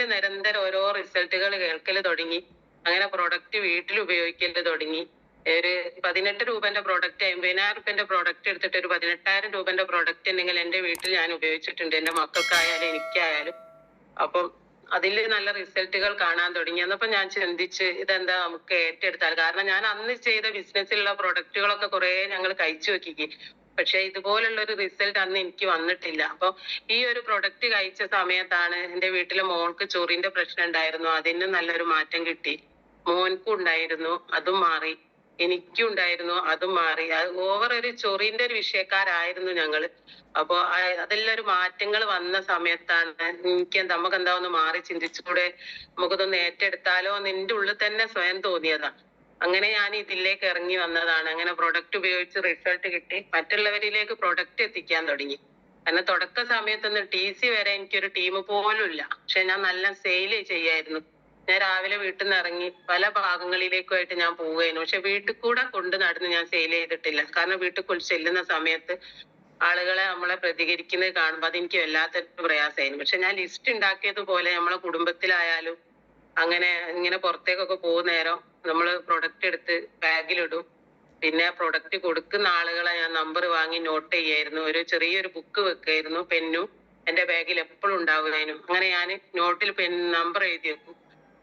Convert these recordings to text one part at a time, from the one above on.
ഫോണിൽ നിരന്തരം ഓരോ റിസൾട്ടുകൾ കേൾക്കൽ തുടങ്ങി. അങ്ങനെ പ്രൊഡക്റ്റ് വീട്ടിൽ ഉപയോഗിക്കൽ തുടങ്ങി. ഒരു 18 രൂപന്റെ പ്രൊഡക്റ്റ് 50,000 രൂപന്റെ പ്രൊഡക്റ്റ് എടുത്തിട്ട് ഒരു 18,000 രൂപന്റെ പ്രൊഡക്റ്റ് ഉണ്ടെങ്കിൽ എന്റെ വീട്ടിൽ ഞാൻ ഉപയോഗിച്ചിട്ടുണ്ട്, എന്റെ മക്കൾക്കായാലും എനിക്കായാലും. അപ്പം അതിൽ നല്ല റിസൾട്ടുകൾ കാണാൻ തുടങ്ങി. എന്നപ്പോ ഞാൻ ചിന്തിച്ച് ഇതെന്താ നമുക്ക് ഏറ്റെടുത്താൽ. കാരണം ഞാൻ അന്ന് ചെയ്ത ബിസിനസ്സിലുള്ള പ്രൊഡക്റ്റുകളൊക്കെ കുറെ ഞങ്ങൾ കഴിച്ചു നോക്കി. പക്ഷെ ഇതുപോലുള്ള ഒരു റിസൾട്ട് അന്ന് എനിക്ക് വന്നിട്ടില്ല. അപ്പൊ ഈ ഒരു പ്രൊഡക്റ്റ് കഴിച്ച സമയത്താണ് എന്റെ വീട്ടിലെ മോൾക്ക് ചൊറിന്റെ പ്രശ്നം ഉണ്ടായിരുന്നു, അതിന് നല്ലൊരു മാറ്റം കിട്ടി. മോൻക്കും ഉണ്ടായിരുന്നു, അതും മാറി. എനിക്കും ഉണ്ടായിരുന്നു, അതും മാറി. അത് ഓവർ ഒരു ചൊറിന്റെ ഒരു വിഷയക്കാരായിരുന്നു ഞങ്ങള്. അപ്പൊ അതെല്ലാം ഒരു മാറ്റങ്ങൾ വന്ന സമയത്താണ് എനിക്ക് നമുക്ക് എന്താ ഒന്ന് മാറി ചിന്തിച്ചുകൂടെ, നമുക്കിതൊന്ന് ഏറ്റെടുത്താലോ എന്ന് എന്റെ ഉള്ളിൽ തന്നെ സ്വയം തോന്നിയതാ. അങ്ങനെ ഞാൻ ഇതിലേക്ക് ഇറങ്ങി വന്നതാണ്. അങ്ങനെ പ്രൊഡക്റ്റ് ഉപയോഗിച്ച് റിസൾട്ട് കിട്ടി മറ്റുള്ളവരിലേക്ക് പ്രൊഡക്റ്റ് എത്തിക്കാൻ തുടങ്ങി. കാരണം തുടക്ക സമയത്തൊന്നും TC വരെ എനിക്കൊരു ടീം പോലും ഇല്ല. പക്ഷെ ഞാൻ നല്ല സെയിൽ ചെയ്യായിരുന്നു. ഞാൻ രാവിലെ വീട്ടിൽ നിന്ന് ഇറങ്ങി പല ഭാഗങ്ങളിലേക്കുമായിട്ട് ഞാൻ പോവുകയായിരുന്നു. പക്ഷെ വീട്ടിൽ കൂടെ കൊണ്ട് നടന്ന് ഞാൻ സെയിൽ ചെയ്തിട്ടില്ല. കാരണം വീട്ടിൽ ചെല്ലുന്ന സമയത്ത് ആളുകളെ നമ്മളെ പ്രതികരിക്കുന്നത് കാണുമ്പോൾ അതെനിക്ക് വല്ലാത്തൊരു പ്രയാസമായിരുന്നു. പക്ഷെ ഞാൻ ലിസ്റ്റ് ഉണ്ടാക്കിയതുപോലെ നമ്മളെ കുടുംബത്തിലായാലും അങ്ങനെ ഇങ്ങനെ പുറത്തേക്കൊക്കെ പോകുന്ന നേരം നമ്മൾ പ്രൊഡക്റ്റ് എടുത്ത് ബാഗിലിടും. പിന്നെ പ്രൊഡക്റ്റ് കൊടുക്കുന്ന ആളുകളെ ഞാൻ നമ്പർ വാങ്ങി നോട്ട് ചെയ്യായിരുന്നു. ഒരു ചെറിയൊരു ബുക്ക് വെക്കായിരുന്നു, പെന്നും എന്റെ ബാഗിൽ എപ്പോഴും ഉണ്ടാവുകയായിരുന്നു. അങ്ങനെ ഞാൻ നോട്ടിൽ നമ്പർ എഴുതി വെക്കും.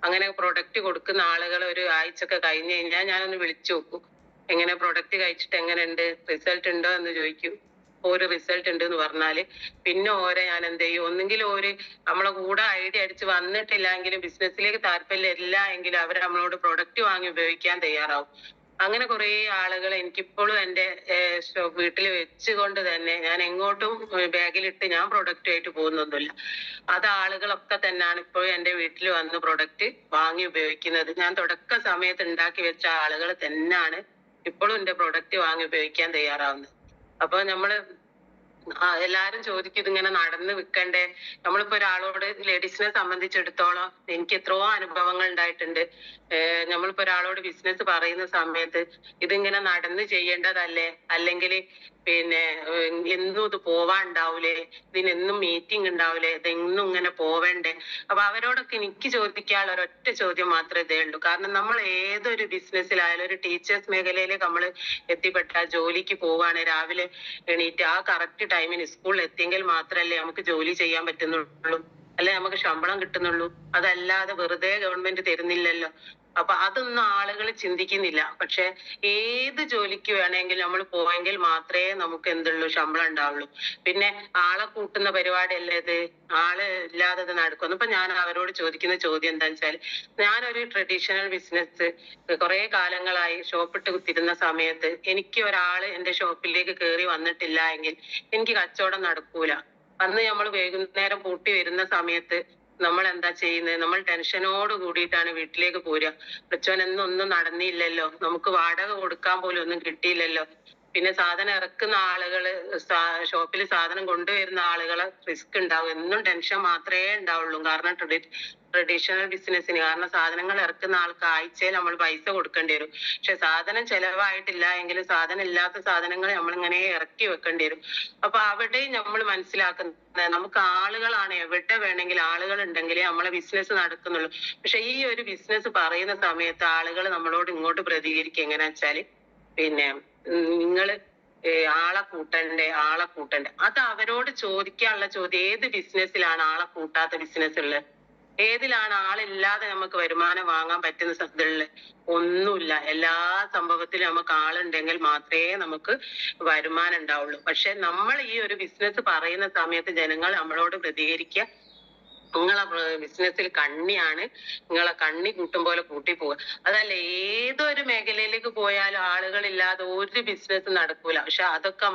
അങ്ങനെ പ്രൊഡക്റ്റ് കൊടുക്കുന്ന ആളുകൾ ഒരു ആഴ്ചയൊക്കെ കഴിഞ്ഞ് കഴിഞ്ഞാൽ ഞാനൊന്ന് വിളിച്ചു നോക്കും, എങ്ങനെ പ്രൊഡക്റ്റ് കഴിച്ചിട്ട് എങ്ങനെയുണ്ട്, റിസൾട്ട് ഉണ്ടോ എന്ന് ചോദിക്കും. ഒരു റിസൾട്ട് ഉണ്ട് എന്ന് പറഞ്ഞാല് പിന്നെ ഓരെ ഞാൻ എന്ത് ചെയ്യും, ഒന്നെങ്കിലും നമ്മളെ കൂടെ ഐഡിയ അടിച്ച് വന്നിട്ടില്ലെങ്കിലും ബിസിനസ്സിലേക്ക് താല്പര്യമില്ല എങ്കിലും അവർ നമ്മളോട് പ്രൊഡക്റ്റ് വാങ്ങി ഉപയോഗിക്കാൻ തയ്യാറാവും. അങ്ങനെ കുറെ ആളുകൾ എനിക്കിപ്പോഴും എന്റെ വീട്ടിൽ വെച്ചുകൊണ്ട് തന്നെ ഞാൻ എങ്ങോട്ടും ബാഗിലിട്ട് ഞാൻ പ്രൊഡക്റ്റ് ആയിട്ട് പോകുന്നൊന്നുമില്ല. അത് ആളുകളൊക്കെ തന്നെയാണ് ഇപ്പോഴും എന്റെ വീട്ടിൽ വന്ന് പ്രൊഡക്റ്റ് വാങ്ങി ഉപയോഗിക്കുന്നത്. ഞാൻ തുടക്ക സമയത്ത് ഉണ്ടാക്കി വെച്ച ആളുകൾ തന്നെയാണ് ഇപ്പോഴും എന്റെ പ്രൊഡക്റ്റ് വാങ്ങി ഉപയോഗിക്കാൻ തയ്യാറാവുന്നത്. അപ്പൊ നമ്മള് എല്ലാരും ചോദിക്കും ഇതിങ്ങനെ നടന്ന് വിൽക്കണ്ടേ. നമ്മളിപ്പോ ഒരാളോട്, ലേഡീസിനെ സംബന്ധിച്ചിടത്തോളം എനിക്ക് എത്രയോ അനുഭവങ്ങൾ ഉണ്ടായിട്ടുണ്ട്. നമ്മളിപ്പോ ഒരാളോട് ബിസിനസ് പറയുന്ന സമയത്ത് ഇതിങ്ങനെ നടന്ന് ചെയ്യേണ്ടതല്ലേ, അല്ലെങ്കിൽ പിന്നെ എന്നും ഇത് പോവാണ്ടാവൂലേ, ഇതിനെന്നും മീറ്റിംഗ് ഉണ്ടാവൂലേ, ഇതെന്നും ഇങ്ങനെ പോവണ്ടേ. അപ്പൊ അവരോടൊക്കെ എനിക്ക് ചോദിക്കാനുള്ള ഒരൊറ്റ ചോദ്യം മാത്രമേ ഇതേ ഉള്ളൂ. കാരണം നമ്മൾ ഏതൊരു ബിസിനസ്സിലായാലും ഒരു ടീച്ചേഴ്സ് മേഖലയിലേക്ക് നമ്മൾ എത്തിപ്പെട്ടാൽ ജോലിക്ക് പോവാണ്, രാവിലെ എണീറ്റ് ആ കറക്റ്റ് ടൈമിന് സ്കൂളിൽ എത്തിയെങ്കിൽ മാത്രമല്ലേ നമുക്ക് ജോലി ചെയ്യാൻ പറ്റുന്നുള്ളൂ, അല്ലെ നമുക്ക് ശമ്പളം കിട്ടുന്നുള്ളൂ. അതല്ലാതെ വെറുതെ ഗവൺമെന്റ് തരുന്നില്ലല്ലോ. അപ്പൊ അതൊന്നും ആളുകൾ ചിന്തിക്കുന്നില്ല. പക്ഷെ ഏത് ജോലിക്ക് വേണമെങ്കിലും നമ്മൾ പോയെങ്കിൽ മാത്രമേ നമുക്ക് എന്തുള്ളൂ, ശമ്പളം ഉണ്ടാവുള്ളൂ. പിന്നെ ആളെ കൂട്ടുന്ന പരിപാടിയല്ലേ ഇത്, ആള് ഇല്ലാതെ ഇത് നടക്കുന്നു. ഇപ്പൊ ഞാൻ അവരോട് ചോദിക്കുന്ന ചോദ്യം എന്താന്ന് വെച്ചാൽ, ഞാനൊരു ട്രഡീഷണൽ ബിസിനസ് കുറെ കാലങ്ങളായി ഷോപ്പിട്ട് കുത്തിരുന്ന സമയത്ത് എനിക്ക് ഒരാള് എന്റെ ഷോപ്പിലേക്ക് കയറി വന്നിട്ടില്ല എങ്കിൽ എനിക്ക് കച്ചവടം നടക്കൂല. അന്ന് നമ്മൾ വൈകുന്നേരം പൂട്ടി വരുന്ന സമയത്ത് നമ്മൾ എന്താ ചെയ്യുന്നത്, നമ്മൾ ടെൻഷനോട് കൂടിയിട്ടാണ് വീട്ടിലേക്ക് പോരുക. അച്ഛൻ ഒന്നും നടന്നില്ലല്ലോ, നമുക്ക് വാടക കൊടുക്കാൻ പോലും ഒന്നും കിട്ടിയില്ലല്ലോ. പിന്നെ സാധനം ഇറക്കുന്ന ആളുകള്, ഷോപ്പിൽ സാധനം കൊണ്ടുവരുന്ന ആളുകളെ റിസ്ക് ഉണ്ടാവും. എന്നും ടെൻഷൻ മാത്രമേ ഉണ്ടാവുള്ളൂ. കാരണം ട്രഡീഷണൽ ബിസിനസ്സിന്, കാരണം സാധനങ്ങൾ ഇറക്കുന്ന ആൾക്ക് ആഴ്ചയിൽ നമ്മൾ പൈസ കൊടുക്കേണ്ടി വരും. പക്ഷെ സാധനം ചെലവായിട്ടില്ല എങ്കിലും സാധനം ഇല്ലാത്ത സാധനങ്ങൾ നമ്മൾ ഇങ്ങനെ ഇറക്കി വെക്കേണ്ടി വരും. അപ്പൊ അവിടെ നമ്മൾ മനസ്സിലാക്കുന്നത് നമുക്ക് ആളുകളാണ്, എവിടെ വേണമെങ്കിൽ ആളുകൾ ഉണ്ടെങ്കിലേ നമ്മളെ ബിസിനസ് നടക്കുന്നുള്ളൂ. പക്ഷെ ഈ ഒരു ബിസിനസ് പറയുന്ന സമയത്ത് ആളുകൾ നമ്മളോട് ഇങ്ങോട്ട് പ്രതികരിക്കുക എങ്ങനെയാ വെച്ചാല്, പിന്നെ നിങ്ങള് ആളെ കൂട്ടണ്ടേ. അത് അവരോട് ചോദിക്കാനുള്ള ചോദ്യം, ഏത് ബിസിനസ്സിലാണ് ആളെ കൂട്ടാത്ത ബിസിനസ് ഉള്ളത്? ഏതിലാണ് ആളില്ലാതെ നമുക്ക് വരുമാനം വാങ്ങാൻ പറ്റുന്ന ഇതുള്ളത്? ഒന്നുമില്ല. എല്ലാ സംഭവത്തിലും നമുക്ക് ആളുണ്ടെങ്കിൽ മാത്രമേ നമുക്ക് വരുമാനം ഉണ്ടാവുള്ളൂ. പക്ഷെ നമ്മൾ ഈ ഒരു ബിസിനസ് പറയുന്ന സമയത്ത് ജനങ്ങൾ നമ്മളോട് പ്രതികരിക്കുക, നിങ്ങളെ ബിസിനസ്സിൽ കണ്ണിയാണ്, നിങ്ങളെ കണ്ണി കൂട്ടും പോലെ കൂട്ടി പോവുക. അതല്ല, ഏതൊരു മേഖലയിലേക്ക് പോയാലും ആളുകളില്ലാതെ ഒരു ബിസിനസ് നടക്കൂല. പക്ഷെ അതൊക്കെ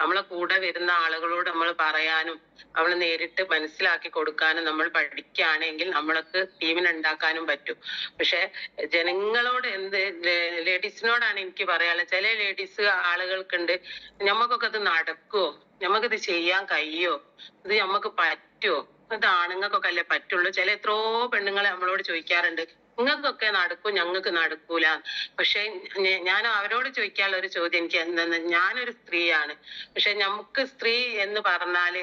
നമ്മളെ കൂടെ വരുന്ന ആളുകളോട് നമ്മൾ പറയാനും നമ്മൾ നേരിട്ട് മനസ്സിലാക്കി കൊടുക്കാനും നമ്മൾ പഠിക്കുകയാണെങ്കിൽ നമ്മൾക്ക് ടീമിനെ ഉണ്ടാക്കാനും പറ്റും. പക്ഷെ ജനങ്ങളോട് ലേഡീസിനോടാണ് എനിക്ക് പറയാനുള്ളത്. ചില ലേഡീസ് ആളുകൾക്കുണ്ട്, ഞമ്മക്കൊക്കെ ഇത് നടക്കുവോ, ഞമ്മക്കിത് ചെയ്യാൻ കഴിയോ, ഇത് ഞമ്മക്ക് പറ്റുമോ, ഇത് ആണുങ്ങൾക്കൊക്കെ അല്ലേ പറ്റുള്ളൂ. എത്രയോ പെണ്ണുങ്ങളെ നമ്മളോട് ചോദിക്കാറുണ്ട്, നിങ്ങൾക്കൊക്കെ നടക്കും, ഞങ്ങൾക്ക് നടക്കൂല. പക്ഷെ ഞാൻ അവരോട് ചോദിക്കാനുള്ള ഒരു ചോദ്യം എനിക്ക് എന്തെന്ന്, ഞാനൊരു സ്ത്രീയാണ്. പക്ഷെ നമുക്ക് സ്ത്രീ എന്ന് പറഞ്ഞാല്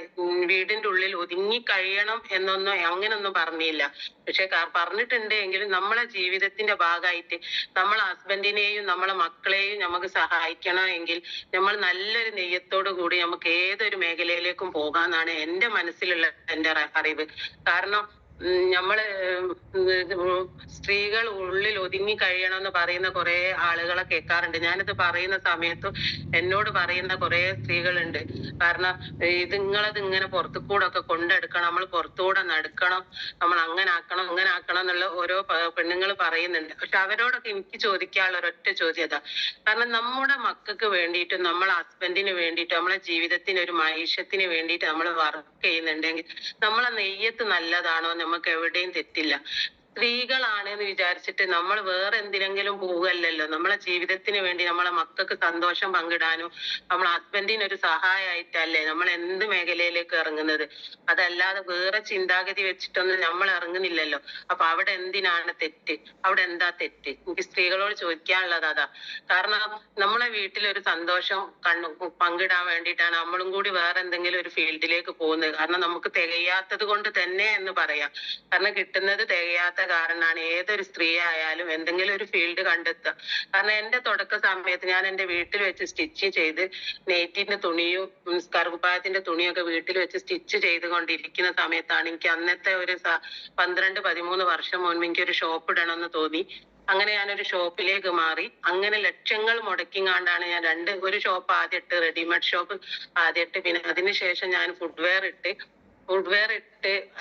വീടിന്റെ ഉള്ളിൽ ഒതുങ്ങി കഴിയണം എന്നൊന്നും അങ്ങനൊന്നും പറഞ്ഞില്ല. പക്ഷെ പറഞ്ഞിട്ടുണ്ട് എങ്കിലും നമ്മളെ ജീവിതത്തിന്റെ ഭാഗമായിട്ട് നമ്മളെ ഹസ്ബൻഡിനെയും നമ്മളെ മക്കളെയും നമുക്ക് സഹായിക്കണം എങ്കിൽ നമ്മൾ നല്ലൊരു നെയ്യത്തോടു കൂടി നമുക്ക് ഏതൊരു മേഖലയിലേക്കും പോകാന്നാണ് എന്റെ മനസ്സിലുള്ള എന്റെ അറിവ്. കാരണം നമ്മള് സ്ത്രീകൾ ഉള്ളിൽ ഒതുങ്ങി കഴിയണം എന്ന് പറയുന്ന കുറെ ആളുകളെ കേൾക്കാറുണ്ട്. ഞാനിത് പറയുന്ന സമയത്ത് എന്നോട് പറയുന്ന കുറെ സ്ത്രീകളുണ്ട്. കാരണം നിങ്ങളത് ഇങ്ങനെ പുറത്തു കൂടെ ഒക്കെ കൊണ്ടെടുക്കണം, നമ്മൾ പുറത്തുകൂടെ നടക്കണം, നമ്മൾ അങ്ങനെ ആക്കണം ഇങ്ങനെ ആക്കണം എന്നുള്ള ഓരോ പെണ്ണുങ്ങൾ പറയുന്നുണ്ട്. പക്ഷെ അവരോടൊക്കെ എനിക്ക് ചോദിക്കാനുള്ള ഒരൊറ്റ ചോദ്യത, കാരണം നമ്മുടെ മക്കൾക്ക് വേണ്ടിയിട്ട് നമ്മളെ ഹസ്ബൻഡിന് വേണ്ടിയിട്ട് നമ്മളെ ജീവിതത്തിന് ഒരു മൈഷത്തിന് വേണ്ടിയിട്ട് നമ്മൾ വർക്ക് ചെയ്യുന്നുണ്ടെങ്കിൽ നമ്മളെ നെയ്യത്ത് നല്ലതാണോ, നമുക്ക് എവിടെയും തെറ്റില്ല. സ്ത്രീകളാണ് എന്ന് വിചാരിച്ചിട്ട് നമ്മൾ വേറെ എന്തിനെങ്കിലും പോവുകയല്ലല്ലോ. നമ്മളെ ജീവിതത്തിന് വേണ്ടി നമ്മളെ മക്കൾക്ക് സന്തോഷം പങ്കിടാനും നമ്മളെ ഹസ്ബൻഡിന് ഒരു സഹായമായിട്ടല്ലേ നമ്മൾ എന്ത് മേഖലയിലേക്ക് ഇറങ്ങുന്നത്. അതല്ലാതെ വേറെ ചിന്താഗതി വെച്ചിട്ടൊന്നും നമ്മൾ ഇറങ്ങുന്നില്ലല്ലോ. അപ്പൊ അവിടെ എന്തിനാണ് തെറ്റ്, അവിടെ എന്താ തെറ്റ്? എനിക്ക് സ്ത്രീകളോട് ചോദിക്കാനുള്ളത് അതാ. കാരണം നമ്മളെ വീട്ടിലൊരു സന്തോഷം പങ്കിടാൻ വേണ്ടിയിട്ടാണ് നമ്മളും കൂടി വേറെ എന്തെങ്കിലും ഒരു ഫീൽഡിലേക്ക് പോകുന്നത്. കാരണം നമുക്ക് തികയാത്തത് കൊണ്ട് തന്നെ എന്ന് പറയാം. കാരണം കിട്ടുന്നത് തികയാത്ത കാരണമാണ് ഏതൊരു സ്ത്രീ ആയാലും എന്തെങ്കിലും ഒരു ഫീൽഡ് കണ്ടെത്തുക. കാരണം എന്റെ തുടക്ക സമയത്ത് ഞാൻ എന്റെ വീട്ടിൽ വെച്ച് സ്റ്റിച്ച് ചെയ്ത് നെയ്റ്റിന്റെ തുണിയും കറുപ്പായത്തിന്റെ തുണിയൊക്കെ വീട്ടിൽ വെച്ച് സ്റ്റിച്ച് ചെയ്തുകൊണ്ടിരിക്കുന്ന സമയത്താണ് എനിക്ക് അന്നത്തെ ഒരു 12-13 വർഷം മുൻപ് എനിക്കൊരു ഷോപ്പ് ഇടണമെന്ന് തോന്നി. അങ്ങനെ ഞാനൊരു ഷോപ്പിലേക്ക് മാറി. അങ്ങനെ ലക്ഷങ്ങൾ മുടക്കിങ്ങാണ്ടാണ് ഞാൻ ഒരു ഷോപ്പ് ആദ്യം ഇട്ട്, റെഡിമെയ്ഡ് ഷോപ്പ് ആദ്യം ഇട്ട്. പിന്നെ അതിനുശേഷം ഞാൻ ഫുഡ്വെയർ ഇട്ട്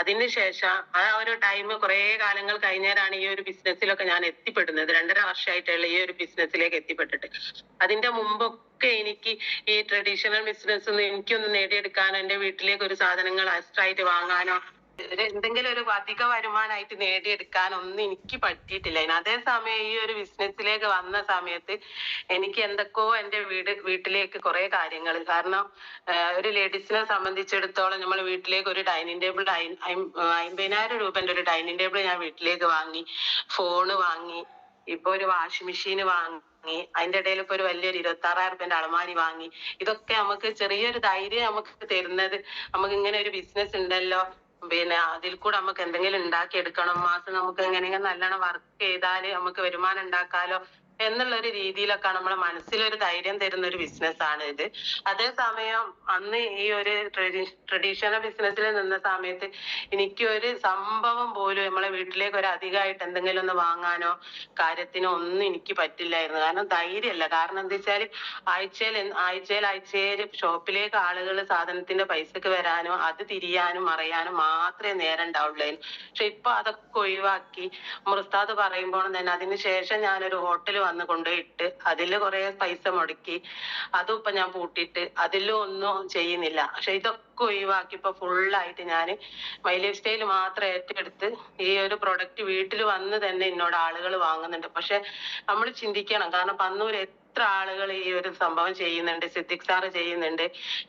അതിനുശേഷം ആ ഒരു ടൈം കുറെ കാലങ്ങൾ കഴിഞ്ഞാലാണ് ഈ ഒരു ബിസിനസ്സിലൊക്കെ ഞാൻ എത്തിപ്പെടുന്നത്. 2.5 വർഷമായിട്ടുള്ള ഈ ഒരു ബിസിനസ്സിലേക്ക് എത്തിപ്പെട്ടിട്ട്. അതിന്റെ മുമ്പൊക്കെ എനിക്ക് ഈ ട്രഡീഷണൽ ബിസിനസ് എനിക്കൊന്ന് നേടിയെടുക്കാനോ എന്റെ വീട്ടിലേക്ക് ഒരു സാധനങ്ങൾ എക്സ്ട്രാ ആയിട്ട് വാങ്ങാനോ എന്തെങ്കിലും ഒരു അധിക വരുമാനമായിട്ട് നേടിയെടുക്കാനൊന്നും എനിക്ക് പറ്റിയിട്ടില്ല. അതേസമയം ഈ ഒരു ബിസിനസ്സിലേക്ക് വന്ന സമയത്ത് എനിക്ക് എന്തൊക്കെയോ എന്റെ വീട്ടിലേക്ക് കുറെ കാര്യങ്ങൾ, കാരണം ഒരു ലേഡീസിനെ സംബന്ധിച്ചിടത്തോളം നമ്മൾ വീട്ടിലേക്ക് ഒരു ഡൈനിങ് ടേബിൾ 50,000 രൂപന്റെ ഒരു ഡൈനിങ് ടേബിൾ ഞാൻ വീട്ടിലേക്ക് വാങ്ങി, ഫോണ് വാങ്ങി, ഇപ്പൊ ഒരു വാഷിംഗ് മെഷീൻ വാങ്ങി, അതിന്റെ ഇടയിൽ ഇപ്പൊ ഒരു വലിയൊരു 26,000 രൂപന്റെ അളമാരി വാങ്ങി. ഇതൊക്കെ നമുക്ക് ചെറിയൊരു ധൈര്യം നമുക്ക് തരുന്നത്, നമുക്ക് ഇങ്ങനെ ഒരു ബിസിനസ് ഉണ്ടല്ലോ, പിന്നെ അതിൽ കൂടെ നമുക്ക് എന്തെങ്കിലും ഉണ്ടാക്കി എടുക്കണം, മാസം നമുക്ക് എങ്ങനെയെങ്കിലും നല്ലോണം വർക്ക് ചെയ്താല് നമുക്ക് വരുമാനം ഉണ്ടാക്കാലോ എന്നുള്ള ഒരു രീതിയിലൊക്കെ നമ്മളെ മനസ്സിലൊരു ധൈര്യം തരുന്ന ഒരു ബിസിനസ് ആണ് ഇത്. അതേസമയം അന്ന് ഈ ഒരു ട്രഡീഷണൽ ബിസിനസ്സിൽ നിന്ന സമയത്ത് എനിക്ക് ഒരു സംഭവം പോലും നമ്മളെ വീട്ടിലേക്ക് ഒരു അധികമായിട്ട് എന്തെങ്കിലും ഒന്ന് വാങ്ങാനോ കാര്യത്തിനോ ഒന്നും എനിക്ക് പറ്റില്ലായിരുന്നു. കാരണം ധൈര്യമല്ല. കാരണം എന്താ വെച്ചാല് ആഴ്ചയിൽ ഷോപ്പിലേക്ക് ആളുകൾ സാധനത്തിന്റെ പൈസക്ക് വരാനോ അത് തിരിയാനും മറയാനും മാത്രമേ നേരം ഉണ്ടാവുള്ളായിരുന്നു. പക്ഷെ ഇപ്പൊ അതൊക്കെ ഒഴിവാക്കി മുർത്താദ് പറയുമ്പോൾ തന്നെ അതിന് ശേഷം ഞാനൊരു ഹോട്ടൽ വന്ന് കൊണ്ടുപോയിട്ട് അതില് കുറെ പൈസ മുടക്കി, അതും ഇപ്പൊ ഞാൻ പൂട്ടിയിട്ട് അതിലും ഒന്നും ചെയ്യുന്നില്ല. പക്ഷെ ഇതൊക്കെ ഒഴിവാക്കി ഇപ്പൊ ഫുള്ളായിട്ട് ഞാന് മൈ ലൈഫ് സ്റ്റൈൽ മാത്രം ഏറ്റെടുത്ത് ഈ ഒരു പ്രൊഡക്റ്റ് വീട്ടിൽ വന്ന് തന്നെ എന്നോട് ആളുകൾ വാങ്ങുന്നുണ്ട്. പക്ഷെ നമ്മൾ ചിന്തിക്കണം, കാരണം പന്നൂർ എത്ര ആളുകൾ ഈ ഒരു സംഭവം ചെയ്യുന്നുണ്ട്. സിദ്ദിഖ് സാറ് ചെയ്യുന്നുണ്ട്,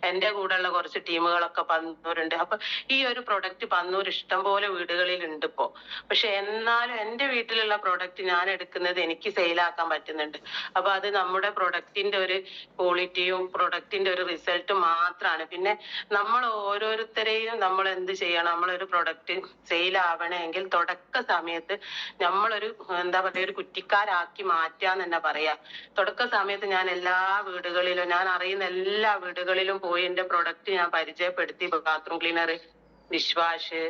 എന്റെ കൂടെയുള്ള കുറച്ച് ടീമുകളൊക്കെ പന്നൂരുണ്ട്. അപ്പൊ ഈ ഒരു പ്രൊഡക്റ്റ് പന്നൂർ ഇഷ്ടം പോലെ വീടുകളിൽ ഉണ്ട് ഇപ്പോ. പക്ഷെ എന്നാലും എന്റെ വീട്ടിലുള്ള പ്രൊഡക്റ്റ് ഞാൻ എടുക്കുന്നത് എനിക്ക് സെയിലാക്കാൻ പറ്റുന്നുണ്ട്. അപ്പൊ അത് നമ്മുടെ പ്രൊഡക്റ്റിന്റെ ഒരു ക്വാളിറ്റിയും പ്രൊഡക്റ്റിന്റെ ഒരു റിസൾട്ട് മാത്രമാണ്. പിന്നെ നമ്മൾ ഓരോരുത്തരെയും നമ്മൾ എന്ത് ചെയ്യണം, നമ്മളൊരു പ്രൊഡക്റ്റ് സെയിൽ ആവണമെങ്കിൽ തുടക്ക സമയത്ത് നമ്മളൊരു എന്താ പറയുക ഒരു കുറ്റിക്കാരാക്കി മാറ്റാന്ന് തന്നെ പറയാ. തുടക്ക സമയത്ത് ഞാൻ എല്ലാ വീടുകളിലും, ഞാൻ അറിയുന്ന എല്ലാ വീടുകളിലും പോയി എന്റെ പ്രൊഡക്റ്റ് ഞാൻ പരിചയപ്പെടുത്തി. ബാത്റൂം ക്ലീനർ, ഡിഷ് വാഷ്,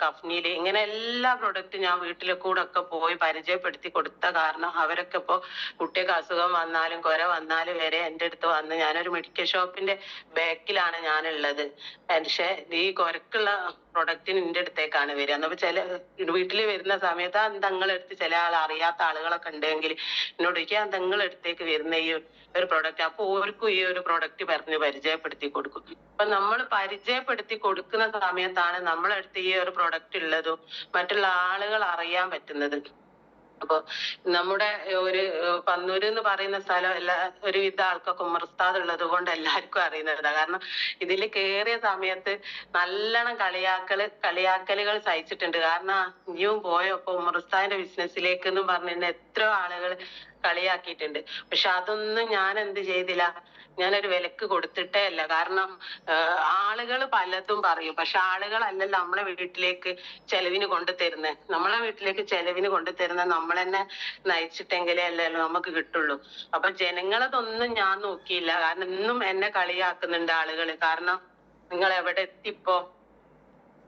കഫ്നീല്, ഇങ്ങനെ എല്ലാ പ്രൊഡക്റ്റും ഞാൻ വീട്ടിലെ കൂടെ ഒക്കെ പോയി പരിചയപ്പെടുത്തി കൊടുത്ത കാരണം അവരൊക്കെ ഇപ്പൊ കുട്ടിക്ക് അസുഖം വന്നാലും കുര വന്നാലും വരെ എന്റെ അടുത്ത് വന്ന്, ഞാനൊരു മെഡിക്കൽ ഷോപ്പിന്റെ ബാക്കിലാണ് ഞാനുള്ളത്. പക്ഷെ ഈ കുരക്കുള്ള പ്രൊഡക്റ്റിന് എന്റെ അടുത്തേക്കാണ് വരിക. എന്നപ്പോ വീട്ടിൽ വരുന്ന സമയത്ത് തങ്ങളെടുത്ത് ചില അറിയാത്ത ആളുകളൊക്കെ ഉണ്ടെങ്കിൽ എന്നോട് ചോദിക്കാൻ തങ്ങളെടുത്തേക്ക് വരുന്ന ഈ ഒരു പ്രൊഡക്റ്റ്, അപ്പൊ ഓർക്കും ഈ ഒരു പ്രൊഡക്റ്റ് പറഞ്ഞ് പരിചയപ്പെടുത്തി കൊടുക്കും. അപ്പൊ നമ്മൾ പരിചയപ്പെടുത്തി കൊടുക്കുന്ന സമയത്താണ് നമ്മളെടുത്ത് ഈ ഒരു പ്രൊഡക്റ്റ് ഉള്ളതും മറ്റുള്ള ആളുകൾ അറിയാൻ പറ്റുന്നത്. അപ്പൊ നമ്മുടെ ഒരു പന്നൂര് എന്ന് പറയുന്ന സ്ഥലം ഒരുവിധ ആൾക്കൊക്കെ ഉമ്മർസ്ഥാദ് ഉള്ളത് കൊണ്ട് എല്ലാവർക്കും അറിയുന്നതാ. കാരണം ഇതിൽ കേറിയ സമയത്ത് നല്ലോണം കളിയാക്കലുകൾ സഹിച്ചിട്ടുണ്ട്. കാരണം നീയും പോയപ്പോ ഉമ്മർസ്ഥാദിന്റെ ബിസിനസ്സിലേക്ക് എന്നും പറഞ്ഞ എത്ര ആളുകൾ കളിയാക്കിയിട്ടുണ്ട്. പക്ഷെ അതൊന്നും ഞാൻ എന്ത് ചെയ്തില്ല, ഞാനൊരു വിലക്ക് കൊടുത്തിട്ടേ അല്ല. കാരണം ആളുകൾ പലതും പറയും, പക്ഷെ ആളുകളല്ലല്ലോ നമ്മളെ വീട്ടിലേക്ക് ചെലവിന് കൊണ്ടുതരുന്നത്. നമ്മളെ വീട്ടിലേക്ക് ചെലവിന് കൊണ്ടുതരുന്നത് നമ്മൾ തന്നെ നയിച്ചിട്ടെങ്കിലേ അല്ലല്ലോ നമുക്ക് കിട്ടുള്ളൂ. അപ്പൊ ജനങ്ങളതൊന്നും ഞാൻ നോക്കിയില്ല. കാരണം ഇന്നും എന്നെ കളിയാക്കുന്നുണ്ട് ആളുകൾ. കാരണം നിങ്ങൾ എവിടെ എത്തിപ്പോ,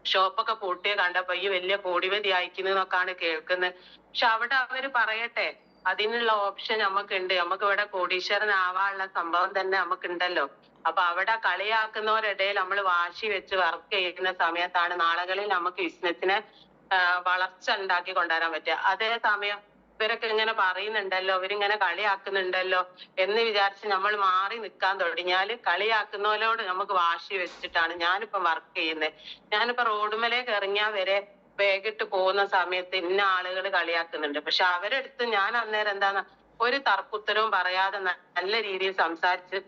ഷോപ്പൊക്കെ പൂട്ടിയ കണ്ടപ്പോ ഈ വലിയ കോടിപതി അയക്കുന്നൊക്കെയാണ് കേൾക്കുന്നത്. പക്ഷെ അവിടെ അവര് പറയട്ടെ, അതിനുള്ള ഓപ്ഷൻ നമുക്കുണ്ട്. നമുക്ക് ഇവിടെ കോടീശ്വരനാവാനുള്ള സംഭവം തന്നെ നമുക്കുണ്ടല്ലോ. അപ്പൊ അവിടെ കളിയാക്കുന്നവരിടയിൽ നമ്മൾ വാശി വെച്ച് വർക്ക് ചെയ്യുന്ന സമയത്താണ് നാളുകളിൽ നമുക്ക് ബിസിനസിനെ വളർച്ച ഉണ്ടാക്കി കൊണ്ടുവരാൻ പറ്റുക. അതേ സമയം ഇവരൊക്കെ ഇങ്ങനെ പറയുന്നുണ്ടല്ലോ, ഇവരിങ്ങനെ കളിയാക്കുന്നുണ്ടല്ലോ എന്ന് വിചാരിച്ച് നമ്മൾ മാറി നിൽക്കാൻ തുടങ്ങിയാൽ കളിയാക്കുന്നവരോട് നമുക്ക് വാശി വെച്ചിട്ടാണ് ഞാനിപ്പോ വർക്ക് ചെയ്യുന്നത്. ഞാനിപ്പോ റോഡുമലേക്ക് ഇറങ്ങിയാൽ വരെ ബാഗിട്ട് പോകുന്ന സമയത്ത് ഇന്ന ആളുകൾ കളിയാക്കുന്നുണ്ട്. പക്ഷെ അവരെടുത്ത് ഞാൻ അന്നേരം എന്താണ് ഒരു തർക്കുത്തരവും പറയാതെ നല്ല രീതിയിൽ സംസാരിച്ച്,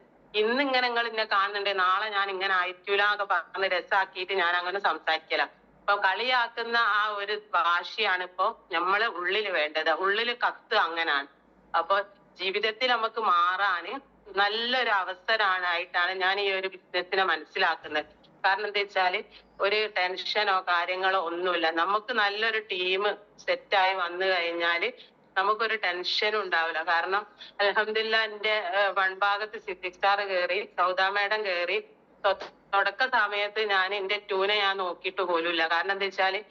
ഇന്നിങ്ങനെ നിങ്ങൾ എന്നെ കാണുന്നുണ്ട്, നാളെ ഞാൻ ഇങ്ങനെ ആയിരിക്കൂല എന്നൊക്കെ പറഞ്ഞ് രസാക്കിയിട്ട് ഞാൻ അങ്ങനെ സംസാരിക്കല. അപ്പൊ കളിയാക്കുന്ന ആ ഒരു വാശിയാണ് ഇപ്പൊ നമ്മളെ ഉള്ളിൽ വേണ്ടത്. ഉള്ളില് കത്ത് അങ്ങനാണ്. അപ്പൊ ജീവിതത്തിൽ നമുക്ക് മാറാന് നല്ലൊരു അവസരമായിട്ടാണ് ഞാൻ ഈ ഒരു ബിസിനസിനെ മനസ്സിലാക്കുന്നത്. കാരണം എന്താ വെച്ചാല് ഒരു ടെൻഷനോ കാര്യങ്ങളോ ഒന്നുമില്ല. നമുക്ക് നല്ലൊരു ടീം സെറ്റായി വന്നു കഴിഞ്ഞാല് നമുക്കൊരു ടെൻഷനും ഉണ്ടാവില്ല. കാരണം അൽഹംദുലില്ലാ എന്റെ വൺഭാഗത്ത് സിദ്ദിഖ് സാറ് കയറി, സൗദാ മേഡം കയറി. തുടക്ക സമയത്ത് ഞാൻ എന്റെ ട്യൂനെ ഞാൻ നോക്കിയിട്ട് പോലുമില്ല. കാരണം എന്താ വെച്ചാല്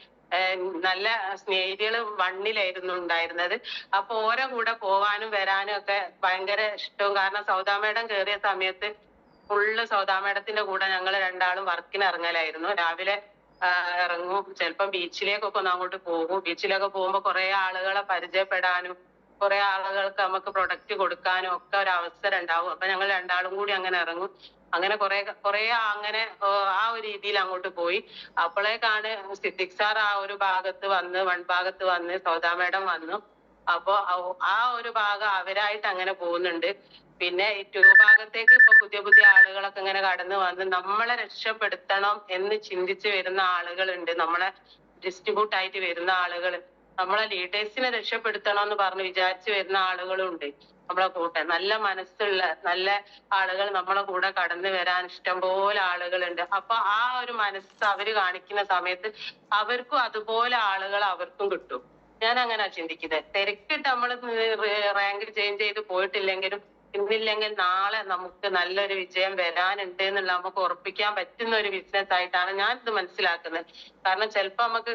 നല്ല സ്നേഹിതികള് വണ്ണിലായിരുന്നു ഉണ്ടായിരുന്നത്. അപ്പൊ ഓരോ കൂടെ പോവാനും വരാനും ഒക്കെ ഭയങ്കര ഇഷ്ടവും. കാരണം സൗദാ മേഡം കയറിയ സമയത്ത് ഫുള്ള് സൗദാ മേഡത്തിന്റെ കൂടെ ഞങ്ങൾ രണ്ടാളും വർക്കിന് ഇറങ്ങലായിരുന്നു. രാവിലെ ഇറങ്ങും, ചിലപ്പം ബീച്ചിലേക്കൊക്കെ ഒന്ന് അങ്ങോട്ട് പോകും. ബീച്ചിലൊക്കെ പോകുമ്പോ കുറെ ആളുകളെ പരിചയപ്പെടാനും കുറെ ആളുകൾക്ക് നമുക്ക് പ്രൊഡക്റ്റ് കൊടുക്കാനും ഒക്കെ ഒരു അവസരം ഉണ്ടാവും. അപ്പൊ ഞങ്ങൾ രണ്ടാളും കൂടി അങ്ങനെ ഇറങ്ങും. അങ്ങനെ കുറെ അങ്ങനെ ആ ഒരു രീതിയിൽ അങ്ങോട്ട് പോയി. അപ്പോഴേക്കാണ് സിദ്ദിഖ് സാർ ആ ഒരു ഭാഗത്ത് വന്ന്, ഭാഗത്ത് വന്ന്, സൗദാ മേഡം വന്നു. അപ്പൊ ആ ഒരു ഭാഗം അവരായിട്ട് അങ്ങനെ പോകുന്നുണ്ട്. പിന്നെ ഈ ഭാഗത്തേക്ക് ഇപ്പൊ പുതിയ ആളുകളൊക്കെ ഇങ്ങനെ കടന്നു വന്ന് നമ്മളെ രക്ഷപ്പെടുത്തണം എന്ന് ചിന്തിച്ച് വരുന്ന ആളുകളുണ്ട്. നമ്മളെ ഡിസ്ട്രിബ്യൂട്ട് ആയിട്ട് വരുന്ന ആളുകൾ, നമ്മളെ ലീഡേഴ്സിനെ രക്ഷപ്പെടുത്തണം എന്ന് പറഞ്ഞ് വിചാരിച്ച് വരുന്ന ആളുകളും ഉണ്ട് നമ്മളെ കൂടെ. നല്ല മനസ്സുള്ള നല്ല ആളുകൾ നമ്മളെ കൂടെ കടന്നു വരാൻ ഇഷ്ടംപോലെ ആളുകളുണ്ട്. അപ്പൊ ആ ഒരു മനസ്സ് അവര് കാണിക്കുന്ന സമയത്ത് അവർക്കും അതുപോലെ ആളുകൾ അവർക്കും കിട്ടും. ഞാൻ അങ്ങനെ ചിന്തിക്കുന്നത്. തിരക്കിട്ട് നമ്മൾ റാങ്ക് ചേഞ്ച് ചെയ്ത് പോയിട്ടില്ലെങ്കിലും ഇന്നില്ലെങ്കിൽ നാളെ നമുക്ക് നല്ലൊരു വിജയം വരാനുണ്ട് എന്നുള്ള നമുക്ക് ഉറപ്പിക്കാൻ പറ്റുന്ന ഒരു ബിസിനസ് ആയിട്ടാണ് ഞാൻ ഇത് മനസ്സിലാക്കുന്നത്. കാരണം ചിലപ്പോ നമുക്ക്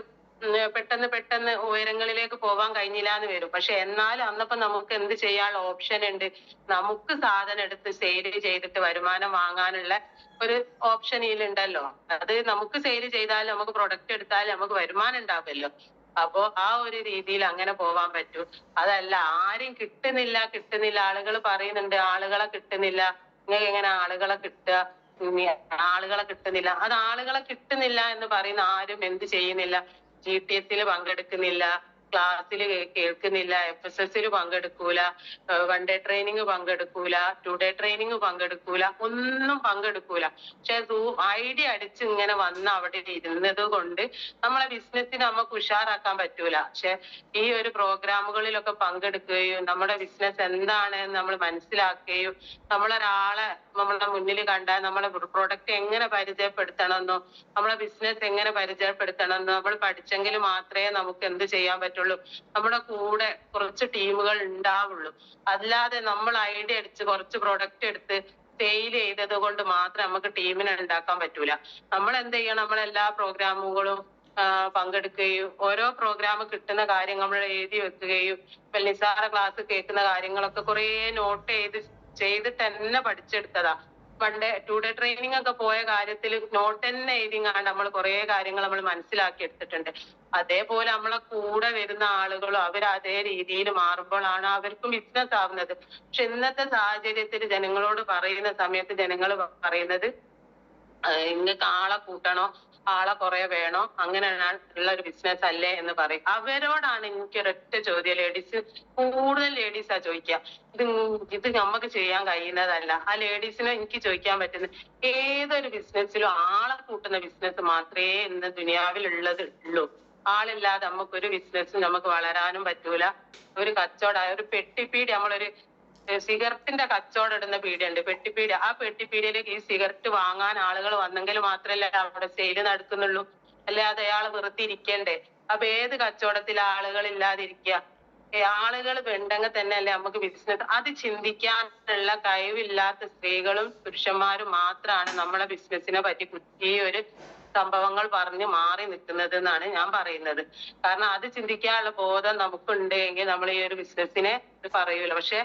പെട്ടെന്ന് ഉയരങ്ങളിലേക്ക് പോവാൻ കഴിഞ്ഞില്ല എന്ന് വരും. പക്ഷെ എന്നാലും അന്നപ്പോ നമുക്ക് എന്ത് ചെയ്യാനുള്ള ഓപ്ഷൻ ഉണ്ട്. നമുക്ക് സാധനം എടുത്ത് സെയിൽ ചെയ്തിട്ട് വരുമാനം വാങ്ങാനുള്ള ഒരു ഓപ്ഷൻ ഇതിലുണ്ടല്ലോ. അത് നമുക്ക് സെയിൽ ചെയ്താൽ, നമുക്ക് പ്രൊഡക്റ്റ് എടുത്താൽ നമുക്ക് വരുമാനം ഉണ്ടാവുമല്ലോ. അപ്പോ ആ ഒരു രീതിയിൽ അങ്ങനെ പോവാൻ പറ്റൂ. അതല്ല ആരും കിട്ടുന്നില്ല ആളുകൾ പറയുന്നുണ്ട് ആളുകളെ കിട്ടുന്നില്ല, നിങ്ങൾക്ക് എങ്ങനെ ആളുകളെ കിട്ടുക, ആളുകളെ കിട്ടുന്നില്ല. അത് ആളുകളെ കിട്ടുന്നില്ല എന്ന് പറയുന്ന ആരും എന്ത് ചെയ്യുന്നില്ല, GTS പങ്കെടുക്കുന്നില്ല, ക്ലാസ്സിൽ കേൾക്കുന്നില്ല, FSS പങ്കെടുക്കൂല, 1 ഡേ ട്രെയിനിങ് പങ്കെടുക്കൂല, 2 ഡേ ട്രെയിനിങ് പങ്കെടുക്കൂല, ഒന്നും പങ്കെടുക്കൂല. പക്ഷെ ഐഡിയ അടിച്ച് ഇങ്ങനെ വന്ന് അവിടെ ഇരുന്നത് കൊണ്ട് നമ്മളെ ബിസിനസ്സിനെ നമുക്ക് ഉഷാറാക്കാൻ പറ്റൂല. പക്ഷെ ഈ ഒരു പ്രോഗ്രാമുകളിലൊക്കെ പങ്കെടുക്കുകയും നമ്മുടെ ബിസിനസ് എന്താണെന്ന് നമ്മൾ മനസ്സിലാക്കുകയും നമ്മളൊരാളെ നമ്മുടെ മുന്നിൽ കണ്ടാൽ നമ്മളെ പ്രൊഡക്റ്റ് എങ്ങനെ പരിചയപ്പെടുത്തണമെന്നോ നമ്മളെ ബിസിനസ് എങ്ങനെ പരിചയപ്പെടുത്തണമെന്നോ നമ്മൾ പഠിച്ചെങ്കിൽ മാത്രമേ നമുക്ക് എന്ത് ചെയ്യാൻ പറ്റുള്ളൂ, നമ്മുടെ കൂടെ കുറച്ച് ടീമുകൾ ഉണ്ടാവുള്ളൂ. അല്ലാതെ നമ്മൾ ഐഡിയ അടിച്ച് കുറച്ച് പ്രൊഡക്റ്റ് എടുത്ത് സെയിൽ ചെയ്തത് കൊണ്ട് മാത്രം നമുക്ക് ടീമിനെ ഉണ്ടാക്കാൻ പറ്റൂല. നമ്മൾ എന്ത് ചെയ്യണം, നമ്മളെല്ലാ പ്രോഗ്രാമുകളും പങ്കെടുക്കുകയും ഓരോ പ്രോഗ്രാം കിട്ടുന്ന കാര്യം നമ്മൾ എഴുതി വെക്കുകയും ഇപ്പൊ നിസാറ ക്ലാസ് കേൾക്കുന്ന കാര്യങ്ങളൊക്കെ കുറെ നോട്ട് ചെയ്തിട്ട് തന്നെ പഠിച്ചെടുത്തതാ. 1 ഡേ 2 ഡേ ട്രെയിനിങ് ഒക്കെ പോയ കാര്യത്തിൽ നോട്ട് തന്നെ എഴുതിങ്ങാണ്ട് നമ്മൾ കുറെ കാര്യങ്ങൾ നമ്മൾ മനസ്സിലാക്കി എടുത്തിട്ടുണ്ട്. അതേപോലെ നമ്മളെ കൂടെ വരുന്ന ആളുകളും അവർ അതേ രീതിയിൽ മാറുമ്പോഴാണ് അവർക്കും ബിസിനസ് ആവുന്നത്. പക്ഷെ ഇന്നത്തെ സാഹചര്യത്തിൽ ജനങ്ങളോട് പറയുന്ന സമയത്ത് ജനങ്ങൾ പറയുന്നത് നിങ്ങൾക്ക് ആളെ കൂട്ടണോ, ആളെ കുറെ വേണോ, അങ്ങനെ ഉള്ള ഒരു ബിസിനസ് അല്ലേ എന്ന് പറയും. അവരോടാണ് എനിക്ക് ഒരൊറ്റ ചോദ്യം, ലേഡീസ് കൂടുതൽ ലേഡീസാ ചോദിക്കുക, ഇത് നമുക്ക് ചെയ്യാൻ കഴിയുന്നതല്ല. ആ ലേഡീസിനെ എനിക്ക് ചോദിക്കാൻ പറ്റുന്നത്, ഏതൊരു ബിസിനസ്സിലും ആളെ കൂട്ടുന്ന ബിസിനസ് മാത്രമേ ഇന്ന് ദുനിയാവിൽ ഉള്ളൂ. ആളില്ലാതെ നമുക്കൊരു ബിസിനസ് നമുക്ക് വളരാനും പറ്റൂല. ഒരു കച്ചവടം, ഒരു പെട്ടിപ്പീടി, നമ്മളൊരു സിഗരറ്റിന്റെ കച്ചവടം ഇടുന്ന പീടിയുണ്ട്, പെട്ടിപ്പീടി. ആ പെട്ടിപ്പീടിയിലേക്ക് ഈ സിഗരറ്റ് വാങ്ങാൻ ആളുകൾ വന്നെങ്കിൽ മാത്രമല്ലേ അവിടെ സെയില് നടക്കുന്നുള്ളൂ. അല്ലാതെ അയാൾ വെറുതെ ഇരിക്കണ്ടേ? അപ്പൊ ഏത് കച്ചവടത്തിൽ ആളുകൾ ഇല്ലാതിരിക്കുക? ആളുകൾ ഉണ്ടെങ്കിൽ തന്നെ അല്ലേ നമുക്ക് ബിസിനസ്. അത് ചിന്തിക്കാനുള്ള കഴിവില്ലാത്ത സ്ത്രീകളും പുരുഷന്മാരും മാത്രമാണ് നമ്മളെ ബിസിനസിനെ പറ്റി ഈ ഒരു സംഭവങ്ങൾ പറഞ്ഞ് മാറി നിൽക്കുന്നത് എന്നാണ് ഞാൻ പറയുന്നത്. കാരണം അത് ചിന്തിക്കാനുള്ള ബോധം നമുക്കുണ്ട് എങ്കിൽ നമ്മൾ ഈ ഒരു ബിസിനസിനെ ഇത് പറയൂല. പക്ഷെ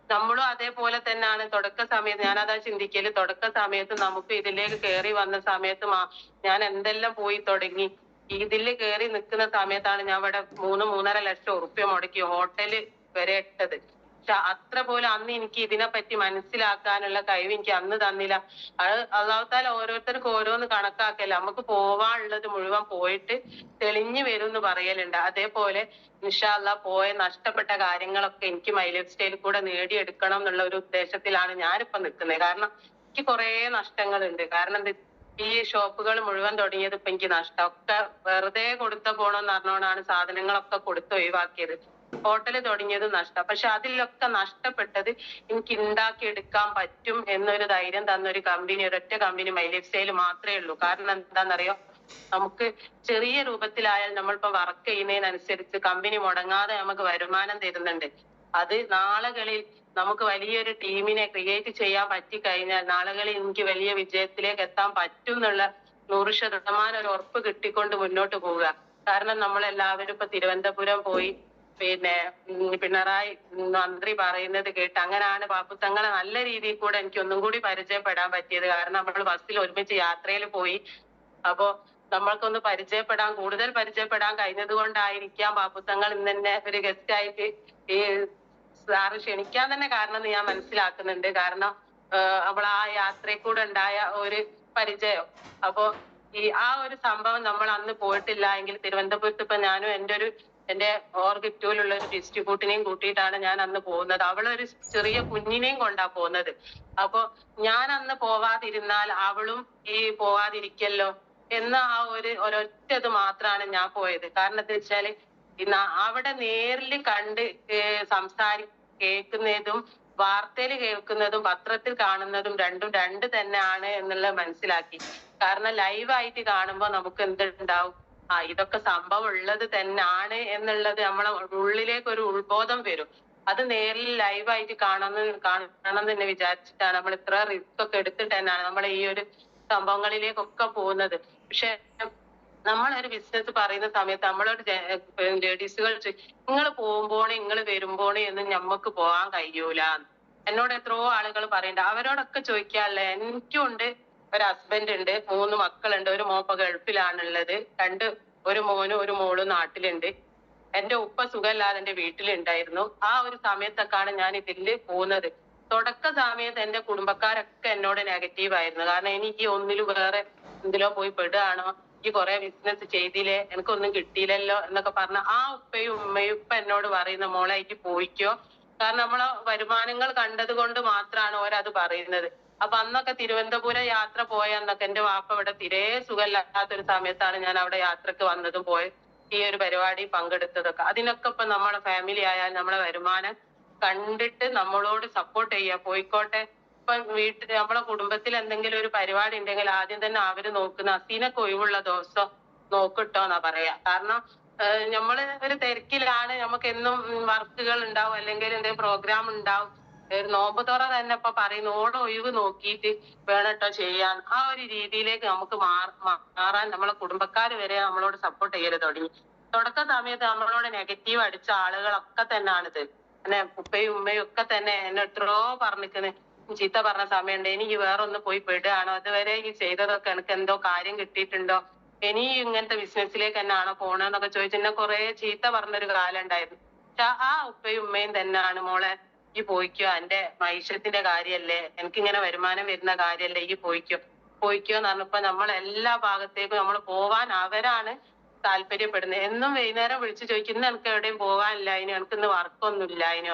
നമ്മളും അതേപോലെ തന്നെയാണ്. തുടക്ക സമയത്ത് ഞാനതാ ചിന്തിക്കല്. തുടക്ക സമയത്ത് നമുക്ക് ഇതിലേക്ക് കയറി വന്ന സമയത്ത് ഞാൻ എന്തെല്ലാം പോയി തുടങ്ങി. ഇതില് കയറി നിൽക്കുന്ന സമയത്താണ് ഞാൻ ഇവിടെ 3-3.5 ലക്ഷം ഉറുപ്പ്യ മുടക്കി ഹോട്ടല് വരെ ഇട്ടത്. പക്ഷെ അത്ര പോലും അന്ന് എനിക്ക് ഇതിനെപ്പറ്റി മനസ്സിലാക്കാനുള്ള കഴിവ് എനിക്ക് അന്ന് തന്നില്ല. അത് അല്ലാഹു തആല ഓരോരുത്തർക്കും ഓരോന്ന് കണക്കാക്കല്ല. നമുക്ക് പോവാനുള്ളത് മുഴുവൻ പോയിട്ട് തെളിഞ്ഞു വരും എന്ന് പറയലുണ്ട്. അതേപോലെ ഇൻഷാ അല്ലാഹ് പോയ നഷ്ടപ്പെട്ട കാര്യങ്ങളൊക്കെ എനിക്ക് മൈ ലൈഫ് സ്റ്റൈലിൽ കൂടെ നേടിയെടുക്കണം എന്നുള്ള ഒരു ഉദ്ദേശത്തിലാണ് ഞാനിപ്പോ നിൽക്കുന്നത്. കാരണം എനിക്ക് കുറെ നഷ്ടങ്ങളുണ്ട്. കാരണം ഈ ഷോപ്പുകൾ മുഴുവൻ തുടങ്ങിയത് ഇപ്പൊ എനിക്ക് നഷ്ടം. ഒക്കെ വെറുതെ കൊടുത്ത പോണെന്ന് പറഞ്ഞോണ്ടാണ് സാധനങ്ങളൊക്കെ കൊടുത്ത് ഒഴിവാക്കിയത്. ഹോട്ടല് തുടങ്ങിയത് നഷ്ടം. പക്ഷെ അതിലൊക്കെ നഷ്ടപ്പെട്ടത് എനിക്ക് ഉണ്ടാക്കിയെടുക്കാൻ പറ്റും എന്നൊരു ധൈര്യം തന്നൊരു കമ്പനി, ഒരൊറ്റ കമ്പനി മൈ ലൈഫ് സ്റ്റൈൽ മാത്രമേ ഉള്ളൂ. കാരണം എന്താണെന്നറിയോ, നമുക്ക് ചെറിയ രൂപത്തിലായാൽ നമ്മളിപ്പോ വർക്ക് ചെയ്യുന്നതിനനുസരിച്ച് കമ്പനി മുടങ്ങാതെ നമുക്ക് വരുമാനം തരുന്നുണ്ട്. അത് നാളുകളിൽ നമുക്ക് വലിയൊരു ടീമിനെ ക്രിയേറ്റ് ചെയ്യാൻ പറ്റിക്കഴിഞ്ഞാൽ നാളുകളിൽ എനിക്ക് വലിയ വിജയത്തിലേക്ക് എത്താൻ പറ്റും എന്നുള്ള 100% ഒരു ഉറപ്പ് കിട്ടിക്കൊണ്ട് മുന്നോട്ട് പോവുക. കാരണം നമ്മളെല്ലാവരും ഇപ്പൊ തിരുവനന്തപുരം പോയി പിന്നെ പിണറായി മന്ത്രി പറയുന്നത് കേട്ട് അങ്ങനെയാണ് പാപ്പുത്തങ്ങളെ നല്ല രീതിയിൽ കൂടെ എനിക്ക് ഒന്നും കൂടി പരിചയപ്പെടാൻ പറ്റിയത്. കാരണം നമ്മൾ ബസ്സിൽ ഒരുമിച്ച് യാത്രയിൽ പോയി. അപ്പോ നമ്മൾക്കൊന്ന് കൂടുതൽ പരിചയപ്പെടാൻ കഴിഞ്ഞത് കൊണ്ടായിരിക്കാം പാപ്പുത്തങ്ങൾ ഇന്ന് തന്നെ ഒരു ഗസ്റ്റ് ആയിട്ട് ഈ സാറ് ക്ഷണിക്കാൻ തന്നെ കാരണം എന്ന് ഞാൻ മനസ്സിലാക്കുന്നുണ്ട്. കാരണം നമ്മൾ ആ യാത്രയിൽ കൂടെ ഉണ്ടായ ഒരു പരിചയം. അപ്പോ ആ ഒരു സംഭവം നമ്മൾ അന്ന് പോയിട്ടില്ല എങ്കിൽ തിരുവനന്തപുരത്ത് ഇപ്പൊ ഞാനും എന്റെ ഓർഗിറ്റൂലുള്ള ഒരു ഡിസ്ട്രിബ്യൂട്ടിനെയും കൂട്ടിയിട്ടാണ് ഞാൻ അന്ന് പോകുന്നത്. അവളൊരു ചെറിയ കുഞ്ഞിനെയും കൊണ്ടാ പോകുന്നത്. അപ്പൊ ഞാൻ അന്ന് പോവാതിരുന്നാൽ അവളും പോവാതിരിക്കല്ലോ എന്ന ആ ഒരൊറ്റത് മാത്രമാണ് ഞാൻ പോയത്. കാരണം എന്താ വെച്ചാല് അവിടെ നേരിൽ കണ്ട് കേൾക്കുന്നതും വാർത്തയിൽ കേൾക്കുന്നതും പത്രത്തിൽ കാണുന്നതും രണ്ടും രണ്ട് തന്നെയാണ് എന്നുള്ളത് മനസ്സിലാക്കി. കാരണം ലൈവായിട്ട് കാണുമ്പോൾ നമുക്ക് എന്തുണ്ടാവും, ഇതൊക്കെ സംഭവം ഉള്ളത് തന്നെയാണ് എന്നുള്ളത് നമ്മളെ ഉള്ളിലേക്ക് ഒരു ഉത്ബോധം വരും. അത് നേരിൽ ലൈവായിട്ട് കാണണം എന്ന് വിചാരിച്ചിട്ടാണ് നമ്മൾ ഇത്ര റിസ്ക് ഒക്കെ എടുത്തിട്ട് തന്നെയാണ് നമ്മൾ ഈ ഒരു സംഭവങ്ങളിലേക്കൊക്കെ പോകുന്നത്. പക്ഷെ നമ്മളൊരു ബിസിനസ് പറയുന്ന സമയത്ത് നമ്മളോട് ലേഡീസുകൾ നിങ്ങൾ പോകുമ്പോണേ നിങ്ങൾ വരുമ്പോണേ എന്ന് ഞമ്മക്ക് പോകാൻ കഴിയൂല. എന്നോട് എത്രയോ ആളുകൾ പറയണ്ട. അവരോടൊക്കെ ചോദിക്കാല്ലേ, എനിക്കും ഉണ്ട് ഒരു ഹസ്ബൻഡ് ഉണ്ട്, 3 മക്കളുണ്ട്. ഒരു മോപ്പ ഗൾഫിലാണുള്ളത്, ഒരു മോനും ഒരു മോളും നാട്ടിലുണ്ട്. എന്റെ ഉപ്പ സുഖമില്ലാതെ എന്റെ വീട്ടിലുണ്ടായിരുന്നു. ആ ഒരു സമയത്തൊക്കെയാണ് ഞാൻ ഇതില് പോകുന്നത്. തുടക്ക സമയത്ത് എന്റെ കുടുംബക്കാരൊക്കെ എന്നോട് നെഗറ്റീവ് ആയിരുന്നു. കാരണം എനിക്ക് ഒന്നിലും വേറെ എന്തിലോ പോയി പെടുകയാണോ, ഈ കുറെ ബിസിനസ് ചെയ്തില്ലേ, എനിക്കൊന്നും കിട്ടിയില്ലല്ലോ എന്നൊക്കെ പറഞ്ഞ ആ ഉപ്പയും ഉമ്മയും ഇപ്പൊ എന്നോട് പറയുന്ന മോളെ എനിക്ക് പോയിക്കോ. കാരണം നമ്മളെ വരുമാനങ്ങൾ കണ്ടത് കൊണ്ട് മാത്രമാണ് ഓരത് പറയുന്നത്. അപ്പൊ അന്നൊക്കെ തിരുവനന്തപുരം യാത്ര പോയന്നൊക്കെ എന്റെ വാപ്പ ഇവിടെ തീരെ സുഖമില്ലാത്തൊരു സമയത്താണ് ഞാൻ അവിടെ യാത്രക്ക് വന്നതും ഈ ഒരു പരിപാടി പങ്കെടുത്തതൊക്കെ. അതിനൊക്കെ ഇപ്പൊ നമ്മളെ ഫാമിലി ആയാൽ നമ്മളെ വരുമാനം കണ്ടിട്ട് നമ്മളോട് സപ്പോർട്ട് ചെയ്യാ, പോയിക്കോട്ടെ. ഇപ്പൊ നമ്മളെ കുടുംബത്തിൽ എന്തെങ്കിലും ഒരു പരിപാടി ഉണ്ടെങ്കിൽ ആദ്യം തന്നെ അവര് നോക്കുന്ന അസീനൊക്കെ ഒഴിവുള്ള ദിവസം നോക്കിട്ടോന്നാ പറയാ. കാരണം നമ്മള് ഒരു തിരക്കിലാണ്, നമുക്ക് എന്നും വർക്കുകൾ ഉണ്ടാവും, അല്ലെങ്കിൽ എന്തെങ്കിലും പ്രോഗ്രാം ഉണ്ടാവും. നോമ്പ് തുറ തന്നെ ഇപ്പൊ പറയുന്നു ഓടെ ഒഴിവ് നോക്കിയിട്ട് വേണട്ടോ ചെയ്യാൻ. ആ ഒരു രീതിയിലേക്ക് നമുക്ക് മാറാൻ നമ്മളെ കുടുംബക്കാർ വരെ നമ്മളോട് സപ്പോർട്ട് ചെയ്യല് തുടങ്ങി. തുടക്ക സമയത്ത് നമ്മളോട് നെഗറ്റീവ് അടിച്ച ആളുകളൊക്കെ തന്നെയാണിത്. ഉപ്പയും ഉമ്മയും ഒക്കെ തന്നെ എന്നെ എത്രയോ പറഞ്ഞിരിക്കുന്നത്, ചീത്ത പറഞ്ഞ സമയമുണ്ട്. എനിക്ക് വേറെ ഒന്ന് പോയി പെടുകയാണോ, അതുവരെ ഈ ചെയ്തതൊക്കെ എനിക്ക് എന്തോ കാര്യം കിട്ടിയിട്ടുണ്ടോ, ഇനി ഇങ്ങനത്തെ ബിസിനസ്സിലേക്ക് തന്നെയാണോ പോണെന്നൊക്കെ ചോദിച്ചു എന്നെ കുറെ ചീത്ത പറഞ്ഞൊരു കാലം ഉണ്ടായിരുന്നു. പക്ഷെ ആ ഉപ്പയും ഉമ്മയും തന്നെയാണ് മോളെ ഈ പോയിക്കോ, എന്റെ മൈഷത്തിന്റെ കാര്യല്ലേ, എനിക്കിങ്ങനെ വരുമാനം വരുന്ന കാര്യല്ലേ, ഈ പോയിക്കോ. പോയിക്കോന്ന് പറഞ്ഞപ്പോ നമ്മൾ എല്ലാ ഭാഗത്തേക്കും നമ്മൾ പോവാൻ അവരാണ് താല്പര്യപ്പെടുന്നത്. എന്നും വൈകുന്നേരം വിളിച്ചു ചോദിക്കും ഇന്ന് എനിക്ക് എവിടെയും പോകാനില്ല, അതിന് എനിക്ക് ഇന്ന് വർക്കൊന്നുമില്ല, അതിന്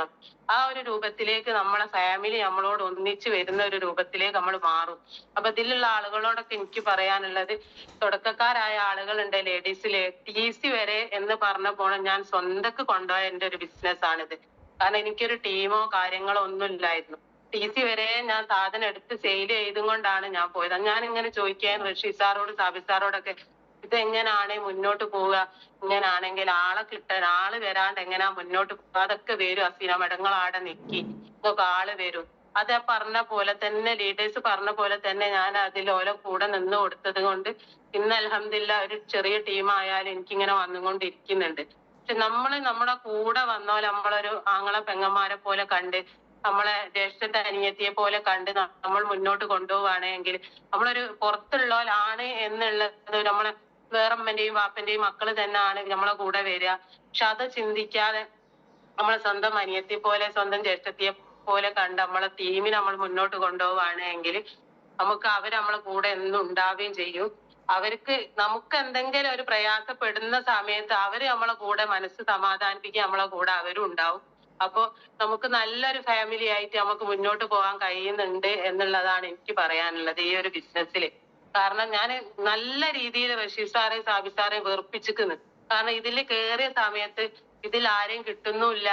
ആ ഒരു രൂപത്തിലേക്ക് നമ്മളെ ഫാമിലി നമ്മളോട് ഒന്നിച്ച് വരുന്ന ഒരു രൂപത്തിലേക്ക് നമ്മൾ മാറും. അപ്പൊ ഇതിലുള്ള ആളുകളോടൊക്കെ എനിക്ക് പറയാനുള്ളത്, തുടക്കക്കാരായ ആളുകളുണ്ട് ലേഡീസില്, TC വരെ എന്ന് പറഞ്ഞ പോണം ഞാൻ സ്വന്തക്ക് കൊണ്ടുപോയ എന്റെ ഒരു ബിസിനസ് ആണിത്. കാരണം എനിക്കൊരു ടീമോ കാര്യങ്ങളോ ഒന്നും ഇല്ലായിരുന്നു. TC വരെ ഞാൻ സാധനം എടുത്ത് സെയിൽ ചെയ്തും കൊണ്ടാണ് ഞാൻ പോയത്. ഞാൻ ഇങ്ങനെ ചോദിക്കാൻ റഷീദ് സാറോട് സാബിത് സാറോടൊക്കെ ഇതെങ്ങനാണ് മുന്നോട്ട് പോവുക, ഇങ്ങനാണെങ്കിൽ ആള് വരാണ്ട് എങ്ങനാ മുന്നോട്ട് പോവുക, അതൊക്കെ വരും അസീന മടങ്ങൾ ആടെ നിക്കി ഇതൊക്കെ ആള് വരും. അത് പറഞ്ഞ പോലെ തന്നെ ലീഡേഴ്സ് പറഞ്ഞ പോലെ തന്നെ ഞാൻ അതിൽ ഓരോ കൂടെ നിന്ന് കൊടുത്തത് കൊണ്ട് ഇന്ന് അൽഹംദുലില്ലാ ഒരു ചെറിയ ടീമായാലും എനിക്കിങ്ങനെ വന്നുകൊണ്ടിരിക്കുന്നുണ്ട്. പക്ഷെ നമ്മുടെ കൂടെ വന്നോലെ നമ്മളൊരു ആങ്ങളെ പെങ്ങന്മാരെ പോലെ കണ്ട്, നമ്മളെ ജ്യേഷ്ഠത്തെ അനിയത്തിയെ പോലെ കണ്ട് നമ്മൾ മുന്നോട്ട് കൊണ്ടുപോവുകയാണെങ്കിൽ നമ്മളൊരു പുറത്തുള്ളവരാണ് എന്നുള്ളത് നമ്മളെ വേറെ അമ്മന്റെയും വാപ്പന്റെയും മക്കള് തന്നെയാണ് നമ്മളെ കൂടെ വരിക. പക്ഷെ അത് ചിന്തിക്കാതെ നമ്മളെ സ്വന്തം അനിയത്തിയെ പോലെ സ്വന്തം ജ്യേഷ്ഠത്തിയെ പോലെ കണ്ട് നമ്മളെ ടീമിനെ നമ്മൾ മുന്നോട്ട് കൊണ്ടുപോവുകയാണെങ്കിൽ നമുക്ക് അവർ നമ്മളെ കൂടെ എന്നും ഉണ്ടാവുകയും ചെയ്യും. അവർക്ക് നമുക്ക് എന്തെങ്കിലും ഒരു പ്രയാസപ്പെടുന്ന സമയത്ത് അവര് നമ്മളെ കൂടെ മനസ്സ് സമാധാനിപ്പിക്കുക, നമ്മളെ കൂടെ അവരും ഉണ്ടാവും. അപ്പൊ നമുക്ക് നല്ലൊരു ഫാമിലി ആയിട്ട് നമുക്ക് മുന്നോട്ട് പോകാൻ കഴിയുന്നുണ്ട് എന്നുള്ളതാണ് എനിക്ക് പറയാനുള്ളത് ഈ ഒരു ബിസിനസ്സിൽ. കാരണം ഞാൻ നല്ല രീതിയിൽ റഷീദ് സാറെ സാബിത് സാറെ വെറുപ്പിച്ചിരിക്കുന്നു. കാരണം ഇതിൽ കയറിയ സമയത്ത് ഇതിൽ ആരെയും കിട്ടുന്നുമില്ല,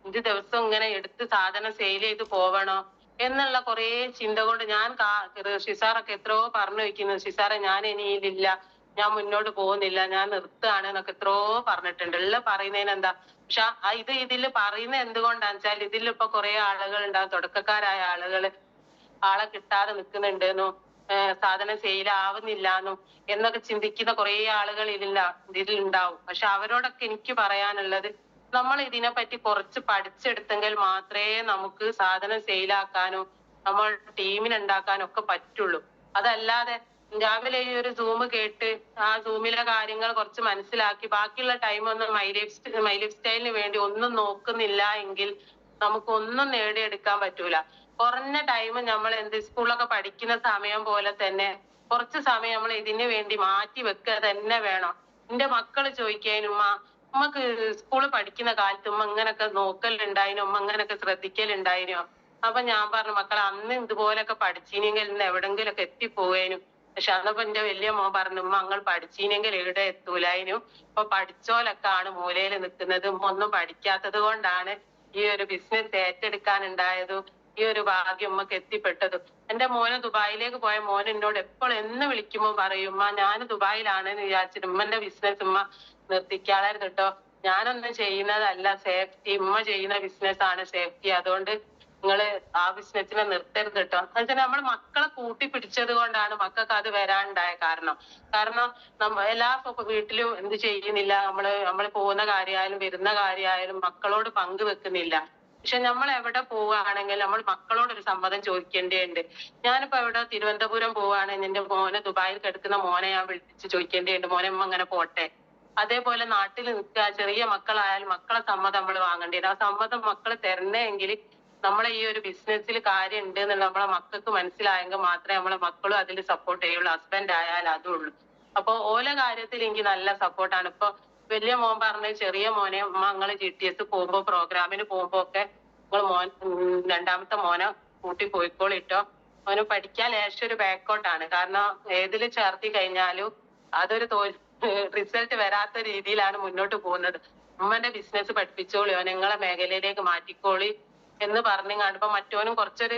ഇത് ദിവസം ഇങ്ങനെ എടുത്ത് സാധനം സെയിൽ ചെയ്ത് പോവണോ എന്നുള്ള കുറെ ചിന്ത കൊണ്ട് ഞാൻ റഷീദ് സാറൊക്കെ എത്രയോ പറഞ്ഞു വെക്കുന്നു, റഷീദ് സാറെ ഞാൻ ഇനിയില്ല, ഞാൻ മുന്നോട്ട് പോകുന്നില്ല, ഞാൻ നിർത്തുകയാണ് എന്നൊക്കെ എത്രയോ പറഞ്ഞിട്ടുണ്ട്. ഉള്ള പറയുന്നതിന് എന്താ, പക്ഷെ ഇതിൽ പറയുന്നത് എന്തുകൊണ്ടാന്ന് വെച്ചാൽ ഇതിലിപ്പോ കുറെ ആളുകൾ ഉണ്ടാവും, തുടക്കക്കാരായ ആളുകള് ആളെ കിട്ടാതെ നിൽക്കുന്നുണ്ടെന്നോ സാധനം സെയിൽ ആവുന്നില്ലാന്നും എന്നൊക്കെ ചിന്തിക്കുന്ന കുറെ ആളുകൾ ഇതിലുണ്ടാവും. പക്ഷെ അവരോടൊക്കെ എനിക്ക് പറയാനുള്ളത്, നമ്മൾ ഇതിനെപ്പറ്റി കുറച്ച് പഠിച്ചെടുത്തെങ്കിൽ മാത്രമേ നമുക്ക് സാധനം സെയിലാക്കാനും നമ്മൾ ടീമിനെ ഉണ്ടാക്കാനും ഒക്കെ പറ്റുള്ളൂ. അതല്ലാതെ രാവിലെ ഈ ഒരു സൂം കേട്ട് ആ സൂമിലെ കാര്യങ്ങൾ കുറച്ച് മനസ്സിലാക്കി ബാക്കിയുള്ള ടൈം ഒന്നും മൈ ലൈഫ് സ്റ്റൈലിന് വേണ്ടി ഒന്നും നോക്കുന്നില്ല എങ്കിൽ നമുക്കൊന്നും നേടിയെടുക്കാൻ പറ്റൂല. കുറഞ്ഞ ടൈം നമ്മൾ സ്കൂളിലൊക്കെ പഠിക്കുന്ന സമയം പോലെ തന്നെ കുറച്ച് സമയം നമ്മൾ ഇതിന് വേണ്ടി മാറ്റി വെക്കുക തന്നെ വേണം. എന്റെ മക്കള് ചോദിക്കാനും ഉമ്മക്ക് സ്കൂളിൽ പഠിക്കുന്ന കാലത്ത് ഉമ്മ ഇങ്ങനൊക്കെ നോക്കലുണ്ടായിനോ, ഉമ്മ ഇങ്ങനൊക്കെ ശ്രദ്ധിക്കലുണ്ടായിനോ? അപ്പൊ ഞാൻ പറഞ്ഞു, മക്കളെ അന്ന് ഇതുപോലൊക്കെ പഠിച്ചിനെങ്കിൽ ഇന്ന് എവിടെങ്കിലൊക്കെ എത്തിപ്പോവേനും. പക്ഷെ അന്നപ്പോ എന്റെ വലിയ മോൻ പറഞ്ഞു, ഉമ്മ അങ്ങൾ പഠിച്ചിനെങ്കിൽ എവിടെ എത്തൂലായിനും, ഇപ്പൊ പഠിച്ചോലൊക്കെ ആണ് മൂലയിൽ നിൽക്കുന്നത്, ഉമ്മ ഒന്നും പഠിക്കാത്തത് കൊണ്ടാണ് ഈ ഒരു ബിസിനസ് ഏറ്റെടുക്കാനുണ്ടായതും ഈ ഒരു ഭാഗ്യം ഉമ്മക്ക് എത്തിപ്പെട്ടതും. എന്റെ മോന് ദുബായിലേക്ക് പോയ മോൻ എന്നോട് എപ്പോഴും എന്ന് വിളിക്കുമ്പോ പറയും, ഉമ്മ ഞാൻ ദുബായിലാണെന്ന് വിചാരിച്ചിട്ട് ഉമ്മന്റെ ബിസിനസ് ഉമ്മ നിർത്തിക്കാളായിരുന്നു കേട്ടോ, ഞാനൊന്നും ചെയ്യുന്നതല്ല സേഫ്റ്റി, ഉമ്മ ചെയ്യുന്ന ബിസിനസ് ആണ് സേഫ്റ്റി, അതുകൊണ്ട് നിങ്ങള് ആ ബിസിനസിനെ നിർത്തരുത് കേട്ടോ. എന്നുവെച്ചാൽ നമ്മൾ മക്കളെ കൂട്ടി പിടിച്ചത് കൊണ്ടാണ് മക്കൾക്ക് അത് വരാനുണ്ടായ കാരണം. എല്ലാ വീട്ടിലും എന്ത് ചെയ്യുന്നില്ല, നമ്മള് പോകുന്ന കാര്യമായാലും വരുന്ന കാര്യമായാലും മക്കളോട് പങ്കുവെക്കുന്നില്ല. പക്ഷെ നമ്മൾ എവിടെ പോവുകയാണെങ്കിൽ നമ്മൾ മക്കളോട് ഒരു സമ്മതം ചോദിക്കേണ്ടതുണ്ട്. ഞാനിപ്പോ എവിടെ തിരുവനന്തപുരം പോവുകയാണെങ്കിൽ എന്റെ മോനെ ദുബായിൽ കിടക്കുന്ന മോനെ ഞാൻ വിളിച്ച് ചോദിക്കേണ്ടതുണ്ട്, മോനെ ഉമ്മ അങ്ങനെ പോട്ടെ. അതേപോലെ നാട്ടിൽ നിൽക്കുക ചെറിയ മക്കളായാലും മക്കളെ സമ്മതം നമ്മൾ വാങ്ങേണ്ടത്. ആ സമ്മതം മക്കള് തരണേങ്കിൽ നമ്മളെ ഈ ഒരു ബിസിനസ്സിൽ കാര്യം ഉണ്ട് എന്നുള്ള നമ്മളെ മക്കൾക്ക് മനസ്സിലായെങ്കിൽ മാത്രമേ നമ്മളെ മക്കളും അതിൽ സപ്പോർട്ട് ചെയ്യുള്ളൂ. ഹസ്ബൻഡ് ആയാലും അതും ഉള്ളൂ. അപ്പൊ ഓല കാര്യത്തിൽ എനിക്ക് നല്ല സപ്പോർട്ടാണ്. ഇപ്പൊ വലിയ മോൻ പറഞ്ഞ ചെറിയ മോനെ ഉമ്മ നിങ്ങള് GTS പോകുമ്പോ പ്രോഗ്രാമിന് പോകുമ്പോ ഒക്കെ നിങ്ങൾ രണ്ടാമത്തെ മോനെ കൂട്ടി പോയിക്കോളിട്ടോ, അവന് പഠിക്കാൻ ലേശം ഒരു ബാക്കോട്ടാണ്. കാരണം ഏതില് ചേർത്തി കഴിഞ്ഞാലും അതൊരു റിസൾട്ട് വരാത്ത രീതിയിലാണ് മുന്നോട്ട് പോകുന്നത്. ഉമ്മന്റെ ബിസിനസ് പഠിപ്പിച്ചോളി, നിങ്ങളെ മേഖലയിലേക്ക് മാറ്റിക്കോളി എന്ന് പറഞ്ഞു കാണുമ്പോ മറ്റോനും കുറച്ചൊരു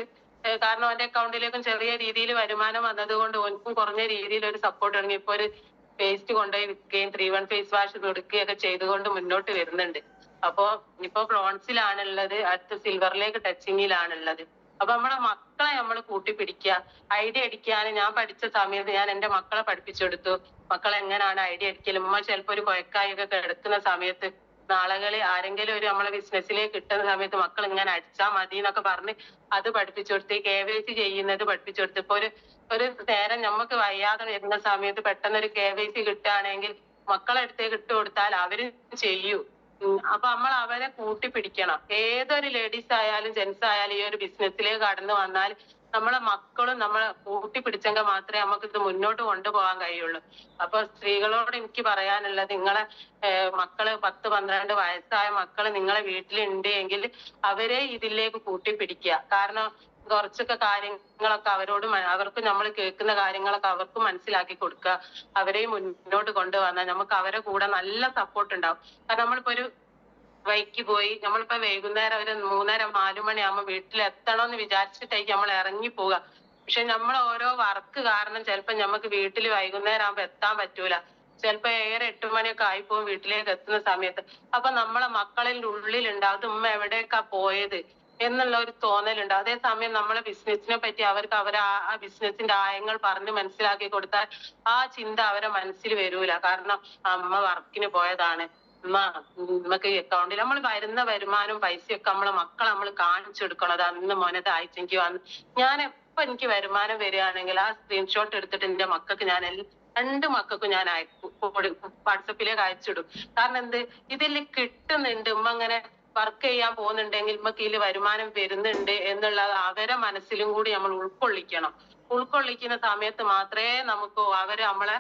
കാരണം അവന്റെ അക്കൗണ്ടിലേക്കും ചെറിയ രീതിയിൽ വരുമാനം വന്നത് കൊണ്ട് ഓനക്കും കുറഞ്ഞ രീതിയിൽ ഒരു സപ്പോർട്ട് തുടങ്ങി. ഇപ്പൊ ഒരു പേസ്റ്റ് കൊണ്ടുപോയി വിൽക്കുകയും 3-1 ഫേസ് വാഷ് കൊടുക്കുകയൊക്കെ ചെയ്തുകൊണ്ട് മുന്നോട്ട് വരുന്നുണ്ട്. അപ്പൊ ഇപ്പൊ ബ്രോൺസിലാണുള്ളത്, അടുത്ത സിൽവറിലേക്ക് ടച്ചിങ്ങിലാണുള്ളത്. അപ്പൊ നമ്മളെ മക്കളെ നമ്മൾ കൂട്ടിപ്പിടിക്കുക. ഐഡിയ അടിക്കാൻ ഞാൻ പഠിച്ച സമയത്ത് ഞാൻ എന്റെ മക്കളെ പഠിപ്പിച്ചെടുത്തു. മക്കളെ എങ്ങനെയാണ് ഐഡിയ അടിക്കൽ. ഉമ്മ ചിലപ്പോ ഒരു കൊയക്കായൊക്കെ കിടക്കുന്ന സമയത്ത് നാളുകളിൽ ആരെങ്കിലും ഒരു നമ്മളെ ബിസിനസ്സിലേക്ക് കിട്ടുന്ന സമയത്ത് മക്കൾ ഇങ്ങനെ അടിച്ചാൽ മതി എന്നൊക്കെ പറഞ്ഞ് അത് പഠിപ്പിച്ചു കൊടുത്ത്, KYC ചെയ്യുന്നത് പഠിപ്പിച്ചു കൊടുത്ത്. ഇപ്പൊ ഒരു നേരം നമുക്ക് വയ്യാതെ വരുന്ന സമയത്ത് പെട്ടെന്ന് ഒരു KYC കിട്ടുകയാണെങ്കിൽ മക്കളെ അടുത്തേക്ക് ഇട്ട് കൊടുത്താൽ അവര് ചെയ്യൂ. അപ്പൊ നമ്മൾ അവരെ കൂട്ടിപ്പിടിക്കണം. ഏതൊരു ലേഡീസ് ആയാലും ജെന്റ്സ് ആയാലും ഈ ഒരു ബിസിനസ്സിലേക്ക് കടന്നു വന്നാൽ നമ്മളെ മക്കളും നമ്മളെ കൂട്ടിപ്പിടിച്ചെങ്കിൽ മാത്രമേ നമുക്ക് ഇത് മുന്നോട്ട് കൊണ്ടുപോകാൻ കഴിയുള്ളൂ. അപ്പൊ സ്ത്രീകളോട് എനിക്ക് പറയാനുള്ളത്, നിങ്ങളെ മക്കള് 10-12 വയസ്സായ മക്കള് നിങ്ങളെ വീട്ടിലുണ്ട് എങ്കിൽ അവരെ ഇതിലേക്ക് കൂട്ടിപ്പിടിക്കുക. കാരണം കുറച്ചൊക്കെ കാര്യങ്ങളൊക്കെ അവർക്ക് നമ്മൾ കേൾക്കുന്ന കാര്യങ്ങളൊക്കെ അവർക്ക് മനസ്സിലാക്കി കൊടുക്കുക. അവരെ മുന്നോട്ട് കൊണ്ടുവന്നാൽ നമുക്ക് അവരെ കൂടെ നല്ല സപ്പോർട്ട് ഉണ്ടാവും. കാരണം നമ്മളിപ്പോ ഒരു വൈക്ക് പോയി നമ്മളിപ്പോ വൈകുന്നേരം ഒരു 3:30-4 മണിയാകുമ്പോ വീട്ടിലെത്തണമെന്ന് വിചാരിച്ചിട്ടായിരിക്കും നമ്മൾ ഇറങ്ങി പോവുക. പക്ഷെ നമ്മൾ ഓരോ വർക്ക് കാരണം ചിലപ്പോ നമുക്ക് വീട്ടിൽ വൈകുന്നേരം ആകുമ്പോ എത്താൻ പറ്റൂല. ചിലപ്പോ 8 മണിയൊക്കെ ആയിപ്പോവും വീട്ടിലേക്ക് എത്തുന്ന സമയത്ത്. അപ്പൊ നമ്മളെ മക്കളിൽ ഉള്ളിലുണ്ടാവും ഉമ്മ എവിടേക്കാ പോയത് എന്നുള്ള ഒരു തോന്നലുണ്ട്. അതേസമയം നമ്മളെ ബിസിനസിനെ പറ്റി അവർക്ക് ആ ബിസിനസിന്റെ ആയങ്ങൾ പറഞ്ഞ് മനസ്സിലാക്കി കൊടുത്താൽ ആ ചിന്ത അവരെ മനസ്സിൽ വരൂല. കാരണം അമ്മ വർക്കിന് പോയതാണ്, നമുക്ക് അക്കൗണ്ടിൽ നമ്മൾ വരുന്ന വരുമാനവും പൈസയൊക്കെ നമ്മളെ മക്കളെ നമ്മൾ കാണിച്ചെടുക്കണം. അന്ന് മോനത് ആഴ്ചക്ക് വന്ന് ഞാൻ എപ്പോ എനിക്ക് വരുമാനം വരികയാണെങ്കിൽ ആ സ്ക്രീൻഷോട്ട് എടുത്തിട്ട് എന്റെ മക്കൾക്ക് ഞാൻ 2 മക്കൾക്കും ഞാൻ വാട്സപ്പിലേക്ക് അയച്ചിടും. കാരണം എന്ത്, ഇതിൽ കിട്ടുന്നുണ്ട്, ഉമ്മ അങ്ങനെ വർക്ക് ചെയ്യാൻ പോകുന്നുണ്ടെങ്കിൽ നമുക്ക് ഇതിൽ വരുമാനം വരുന്നുണ്ട് എന്നുള്ളത് അവരെ മനസ്സിലും കൂടി നമ്മൾ ഉൾക്കൊള്ളിക്കണം. ഉൾക്കൊള്ളിക്കുന്ന സമയത്ത് മാത്രമേ നമുക്ക് അവര് നമ്മളെ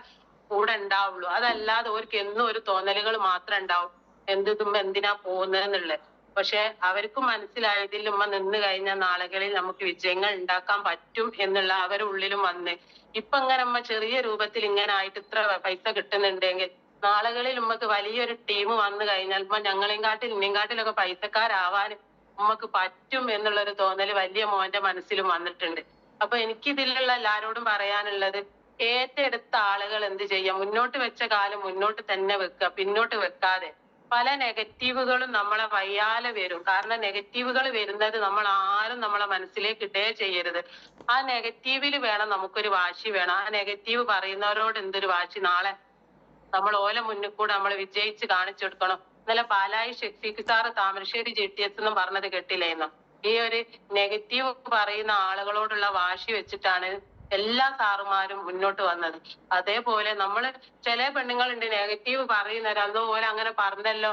കൂടെ ഉണ്ടാവുള്ളൂ. അതല്ലാതെ അവർക്ക് എന്നും ഒരു തോന്നലുകൾ മാത്രം ഉണ്ടാവും, എന്തും എന്തിനാ പോകുന്നതെന്നുള്ളത്. പക്ഷെ അവർക്കും മനസ്സിലായതിൽ ഉമ്മ നിന്ന് കഴിഞ്ഞ നാളുകളിൽ നമുക്ക് വിജയങ്ങൾ ഉണ്ടാക്കാൻ പറ്റും എന്നുള്ള അവരുടെ ഉള്ളിലും വന്ന് ഇപ്പൊ ഇങ്ങനെ ഉമ്മ ചെറിയ രൂപത്തിൽ ഇങ്ങനെ ആയിട്ട് ഇത്ര പൈസ കിട്ടുന്നുണ്ടെങ്കിൽ നാളുകളിൽ ഉമ്മക്ക് വലിയൊരു ടീം വന്നു കഴിഞ്ഞാൽ ഉമ്മ ഇന്നേങ്കാട്ടിലൊക്കെ പൈസക്കാരാവാൻ ഉമ്മക്ക് പറ്റും എന്നുള്ളൊരു തോന്നല് വലിയ മോന്റെ മനസ്സിലും വന്നിട്ടുണ്ട്. അപ്പൊ എനിക്കിതിലുള്ള എല്ലാരോടും പറയാനുള്ളത്, ഏറ്റെടുത്ത ആളുകൾ എന്ത് ചെയ്യാം, മുന്നോട്ട് വെച്ച കാലം മുന്നോട്ട് തന്നെ വെക്കുക, പിന്നോട്ട് വെക്കാതെ. പല നെഗറ്റീവുകളും നമ്മളെ വയ്യാലെ വരും. കാരണം നെഗറ്റീവുകൾ വരുന്നത് നമ്മൾ ആരും നമ്മളെ മനസ്സിലേക്ക് ഇടേ ചെയ്യരുത്. ആ നെഗറ്റീവില് വേണം നമുക്കൊരു വാശി വേണം. ആ നെഗറ്റീവ് പറയുന്നവരോട് എന്തൊരു വാശി, നാളെ നമ്മൾ ഓല മുന്നിൽ കൂടെ നമ്മൾ വിജയിച്ച് കാണിച്ചു കൊടുക്കണം. ഇന്നലെ പാലായി ഷെഫീഖ് സാറ് താമരശ്ശേരി GTS എന്നും പറഞ്ഞത് കേട്ടില്ലായിരുന്നു. ഈ ഒരു നെഗറ്റീവ് പറയുന്ന ആളുകളോടുള്ള വാശി വെച്ചിട്ടാണ് എല്ലാ സാറുമാരും മുന്നോട്ട് വന്നത്. അതേപോലെ നമ്മള് ചില പെണ്ണുങ്ങളുണ്ട് നെഗറ്റീവ് പറയുന്നവര്, അതുപോലെ അങ്ങനെ പറഞ്ഞല്ലോ,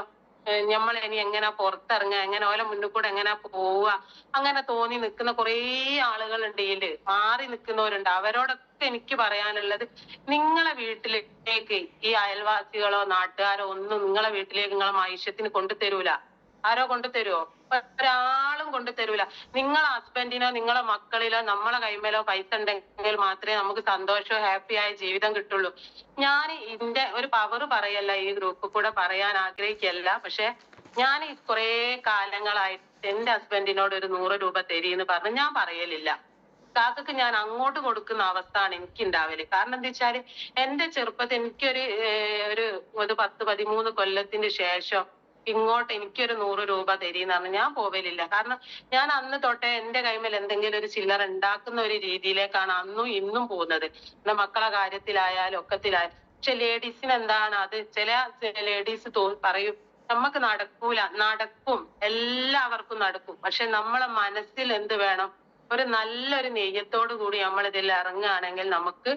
നമ്മൾ ഇനി എങ്ങനെ പുറത്തിറങ്ങുക, എങ്ങനെ ഓല മുന്നിൽ കൂടെ എങ്ങനെ പോവുക, അങ്ങനെ തോന്നി നിൽക്കുന്ന കുറേ ആളുകളുണ്ട്. ഇതില് മാറി നിൽക്കുന്നവരുണ്ട്. അവരോടൊക്കെ എനിക്ക് പറയാനുള്ളത്, നിങ്ങളെ വീട്ടിലേക്ക് ഈ അയൽവാസികളോ നാട്ടുകാരോ ഒന്നും നിങ്ങളെ വീട്ടിലേക്ക് നിങ്ങളെ മനുഷ്യത്തിന് കൊണ്ടുതരൂല. ആരോ കൊണ്ടുതരുവോ? ഒരാളും കൊണ്ടുതരൂല. നിങ്ങളെ ഹസ്ബൻഡിനോ നിങ്ങളെ മക്കളിലോ നമ്മളെ കൈമേലോ പൈസ ഉണ്ടെങ്കിൽ മാത്രമേ നമുക്ക് സന്തോഷവും ഹാപ്പിയായ ജീവിതം കിട്ടുള്ളൂ. ഞാൻ ഇതിന്റെ ഒരു പവർ പറയല്ല, ഈ ഗ്രൂപ്പിൽ കൂടെ പറയാൻ ആഗ്രഹിക്കല്ല. പക്ഷെ ഞാൻ കുറെ കാലങ്ങളായിട്ട് എന്റെ ഹസ്ബൻഡിനോട് ഒരു 100 രൂപ തരീന്ന് പറഞ്ഞ് ഞാൻ പറയലില്ല. കാക്കക്ക് ഞാൻ അങ്ങോട്ട് കൊടുക്കുന്ന അവസ്ഥയാണ് എനിക്ക് ഉണ്ടാവല്. കാരണം എന്താ വെച്ചാല് എന്റെ ചെറുപ്പത്തിൽ എനിക്കൊരു ഒരു 10-13 കൊല്ലത്തിന് ശേഷം ഇങ്ങോട്ട് എനിക്കൊരു 100 രൂപ തരീന്ന് പറഞ്ഞ് ഞാൻ പോവലില്ല. കാരണം ഞാൻ അന്ന് തൊട്ടേ എന്റെ കൈമേൽ എന്തെങ്കിലും ഒരു ചില്ലറ ഉണ്ടാക്കുന്ന ഒരു രീതിയിലേക്കാണ് അന്നും ഇന്നും പോകുന്നത്. പിന്നെ മക്കളെ കാര്യത്തിലായാലും ഒക്കത്തിലായാലും. പക്ഷെ ലേഡീസിന് എന്താണ് അത്, ചില ലേഡീസ് പറയും നമുക്ക് നടക്കൂല. നടക്കും, എല്ലാവർക്കും നടക്കും. പക്ഷെ നമ്മളെ മനസ്സിൽ എന്ത് വേണം, ഒരു നല്ലൊരു നെയ്യത്തോടു കൂടി നമ്മൾ ഇതിൽ ഇറങ്ങുകയാണെങ്കിൽ നമുക്ക്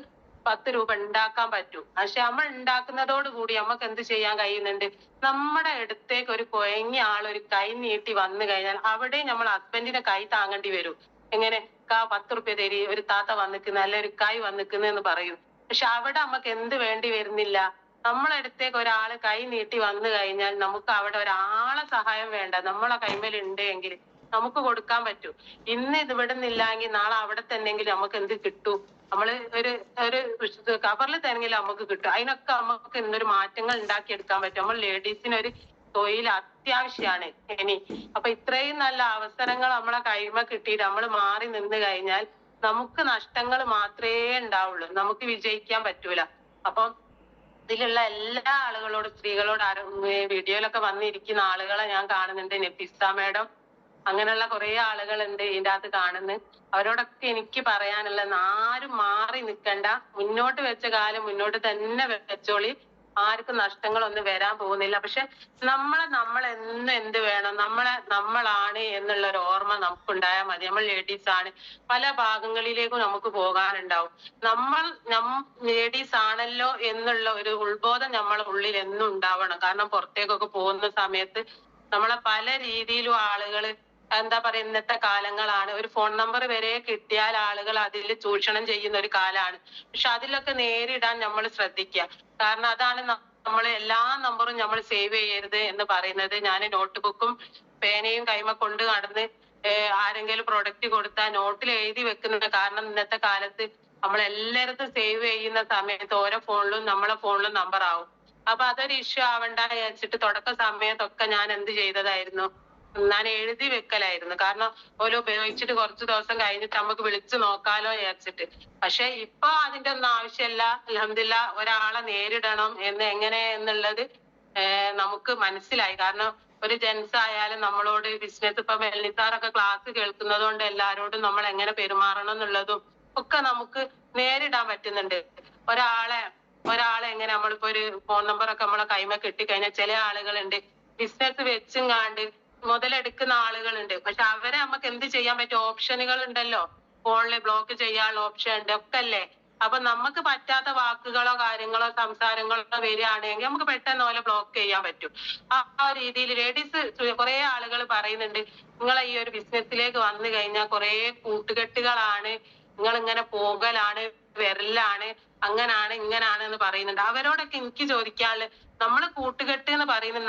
10 രൂപ ഉണ്ടാക്കാൻ പറ്റും. പക്ഷെ നമ്മൾ ഉണ്ടാക്കുന്നതോട് കൂടി നമുക്ക് എന്ത് ചെയ്യാൻ കഴിയുന്നുണ്ട്, നമ്മുടെ അടുത്തേക്ക് ഒരു കുഴങ്ങിയ ആളൊരു കൈ നീട്ടി വന്നു കഴിഞ്ഞാൽ അവിടെ നമ്മൾ ഹസ്ബൻഡിന്റെ കൈ താങ്ങേണ്ടി വരും. എങ്ങനെ 10 റുപ്യ തരി, ഒരു താത്ത വന്നിക്കുന്ന, അല്ലെ ഒരു കൈ വന്നിക്കുന്നെന്ന് പറയും. പക്ഷെ അവിടെ നമുക്ക് എന്ത് വേണ്ടി വരുന്നില്ല, നമ്മളെ അടുത്തേക്ക് ഒരാള് കൈ നീട്ടി വന്നു കഴിഞ്ഞാൽ നമുക്ക് അവിടെ ഒരാളെ സഹായം വേണ്ട. നമ്മളെ കൈമേൽ ഉണ്ടെങ്കിൽ നമുക്ക് കൊടുക്കാൻ പറ്റും. ഇന്ന് ഇത് ഇവിടെ നിന്നില്ലെങ്കിൽ നാളെ അവിടെ തന്നെങ്കിലും നമുക്ക് എന്ത് കിട്ടും, നമ്മള് ഒരു കവറിൽ തന്നെങ്കിലും നമുക്ക് കിട്ടും. അതിനൊക്കെ നമുക്ക് ഇന്നൊരു മാറ്റങ്ങൾ ഉണ്ടാക്കിയെടുക്കാൻ പറ്റും. നമ്മൾ ലേഡീസിനൊരു തൊഴിൽ അത്യാവശ്യമാണ് ഇനി. അപ്പൊ ഇത്രയും നല്ല അവസരങ്ങൾ നമ്മളെ കൈമ കിട്ടിയിട്ട് നമ്മൾ മാറി നിന്ന് കഴിഞ്ഞാൽ നമുക്ക് നഷ്ടങ്ങൾ മാത്രമേ ഉണ്ടാവുള്ളൂ, നമുക്ക് വിജയിക്കാൻ പറ്റൂല. അപ്പം ഇതിലുള്ള എല്ലാ ആളുകളോടും, സ്ത്രീകളോട്, വീഡിയോയിലൊക്കെ വന്നിരിക്കുന്ന ആളുകളെ ഞാൻ കാണുന്നുണ്ട്. നഫീസ മാഡം, അങ്ങനെയുള്ള കുറെ ആളുകളുണ്ട് ഇതിന്റെ അകത്ത് കാണുന്നത്. അവരോടൊക്കെ എനിക്ക് പറയാനുള്ളത്, ആരും മാറി നിൽക്കണ്ട. മുന്നോട്ട് വെച്ച കാലം മുന്നോട്ട് തന്നെ വെച്ചോളി. ആർക്കും നഷ്ടങ്ങളൊന്നും വരാൻ പോകുന്നില്ല. പക്ഷെ നമ്മളെന്നും എന്ത് വേണം, നമ്മളാണ് എന്നുള്ള ഒരു ഓർമ്മ നമുക്കുണ്ടായാൽ മതി. നമ്മൾ ലേഡീസ് ആണ്, പല ഭാഗങ്ങളിലേക്കും നമുക്ക് പോകാനുണ്ടാവും. നമ്മൾ ലേഡീസ് ആണല്ലോ എന്നുള്ള ഒരു ഉത്ബോധം നമ്മളെ ഉള്ളിൽ എന്നും ഉണ്ടാവണം. കാരണം പുറത്തേക്കൊക്കെ പോകുന്ന സമയത്ത് നമ്മളെ പല രീതിയിലും ആളുകള് എന്താ പറയാ ഇന്നത്തെ കാലങ്ങളാണ്. ഒരു ഫോൺ നമ്പർ വരെ കിട്ടിയാൽ ആളുകൾ അതിൽ ചൂഷണം ചെയ്യുന്ന ഒരു കാലാണ്. പക്ഷെ അതിലൊക്കെ നേരിടാൻ നമ്മൾ ശ്രദ്ധിക്കുക. കാരണം അതാണ് നമ്മൾ എല്ലാ നമ്പറും നമ്മൾ സേവ് ചെയ്യരുത് എന്ന് പറയുന്നത്. ഞാൻ നോട്ട് ബുക്കും പേനയും കൈമ കൊണ്ട് നടന്ന് ആരെങ്കിലും പ്രൊഡക്റ്റ് കൊടുത്താൽ നോട്ടിൽ എഴുതി വെക്കുന്നത്. കാരണം ഇന്നത്തെ കാലത്ത് നമ്മൾ എല്ലായിടത്തും സേവ് ചെയ്യുന്ന സമയത്ത് ഓരോ ഫോണിലും നമ്മളെ ഫോണിലും നമ്പർ ആവും. അപ്പൊ അതൊരു ഇഷ്യൂ ആവണ്ട വിചാരിച്ചിട്ട് തുടക്ക സമയത്തൊക്കെ ഞാൻ എന്ത് ചെയ്തതായിരുന്നു, ഞാൻ എഴുതി വെക്കലായിരുന്നു. കാരണം ഓരോ ഉപയോഗിച്ചിട്ട് കുറച്ചു ദിവസം കഴിഞ്ഞിട്ട് നമുക്ക് വിളിച്ചു നോക്കാലോ വിചാരിച്ചിട്ട്. പക്ഷെ ഇപ്പൊ അതിന്റെ ഒന്നും ആവശ്യമല്ല. അൽഹംദുലില്ലാ ഒരാളെ നേരിടണം എന്ന് എങ്ങനെ എന്നുള്ളത് നമുക്ക് മനസ്സിലായി. കാരണം ഒരു ജെൻസ് ആയാലും നമ്മളോട് ബിസിനസ് ഇപ്പൊ മെല്ലിസാറൊക്കെ ക്ലാസ് കേൾക്കുന്നത് കൊണ്ട് എല്ലാരോടും നമ്മൾ എങ്ങനെ പെരുമാറണം എന്നുള്ളതും ഒക്കെ നമുക്ക് നേരിടാൻ പറ്റുന്നുണ്ട്. ഒരാളെ എങ്ങനെ നമ്മളിപ്പോ ഒരു ഫോൺ നമ്പർ ഒക്കെ നമ്മളെ കൈമ കിട്ടിക്കഴിഞ്ഞാൽ ചില ആളുകളുണ്ട് ബിസിനസ് വെച്ചുങ്ങാണ്ട് മുതലെടുക്കുന്ന ആളുകളുണ്ട്. പക്ഷെ അവരെ നമുക്ക് എന്ത് ചെയ്യാൻ പറ്റും? ഓപ്ഷനുകൾ ഉണ്ടല്ലോ, ഫോണില് ബ്ലോക്ക് ചെയ്യാനുള്ള ഓപ്ഷൻ ഉണ്ട് ഒക്കെ അല്ലേ. അപ്പൊ നമുക്ക് പറ്റാത്ത വാക്കുകളോ കാര്യങ്ങളോ സംസാരങ്ങളോ വരികയാണെങ്കിൽ നമുക്ക് പെട്ടെന്ന് പോലെ ബ്ലോക്ക് ചെയ്യാൻ പറ്റും. ആ രീതിയിൽ ലേഡീസ് കുറെ ആളുകൾ പറയുന്നുണ്ട്, നിങ്ങളെ ഈ ഒരു ബിസിനസ്സിലേക്ക് വന്നു കഴിഞ്ഞാൽ കുറെ കൂട്ടുകെട്ടുകളാണ്, നിങ്ങൾ ഇങ്ങനെ പോകലാണ്, വരലാണ്, അങ്ങനാണ് ഇങ്ങനാണ് എന്ന് പറയുന്നുണ്ട്. അവരോടൊക്കെ എനിക്ക് ചോദിക്കാനുള്ളത്, നമ്മള് കൂട്ടുകെട്ട് എന്ന് പറയുന്നത്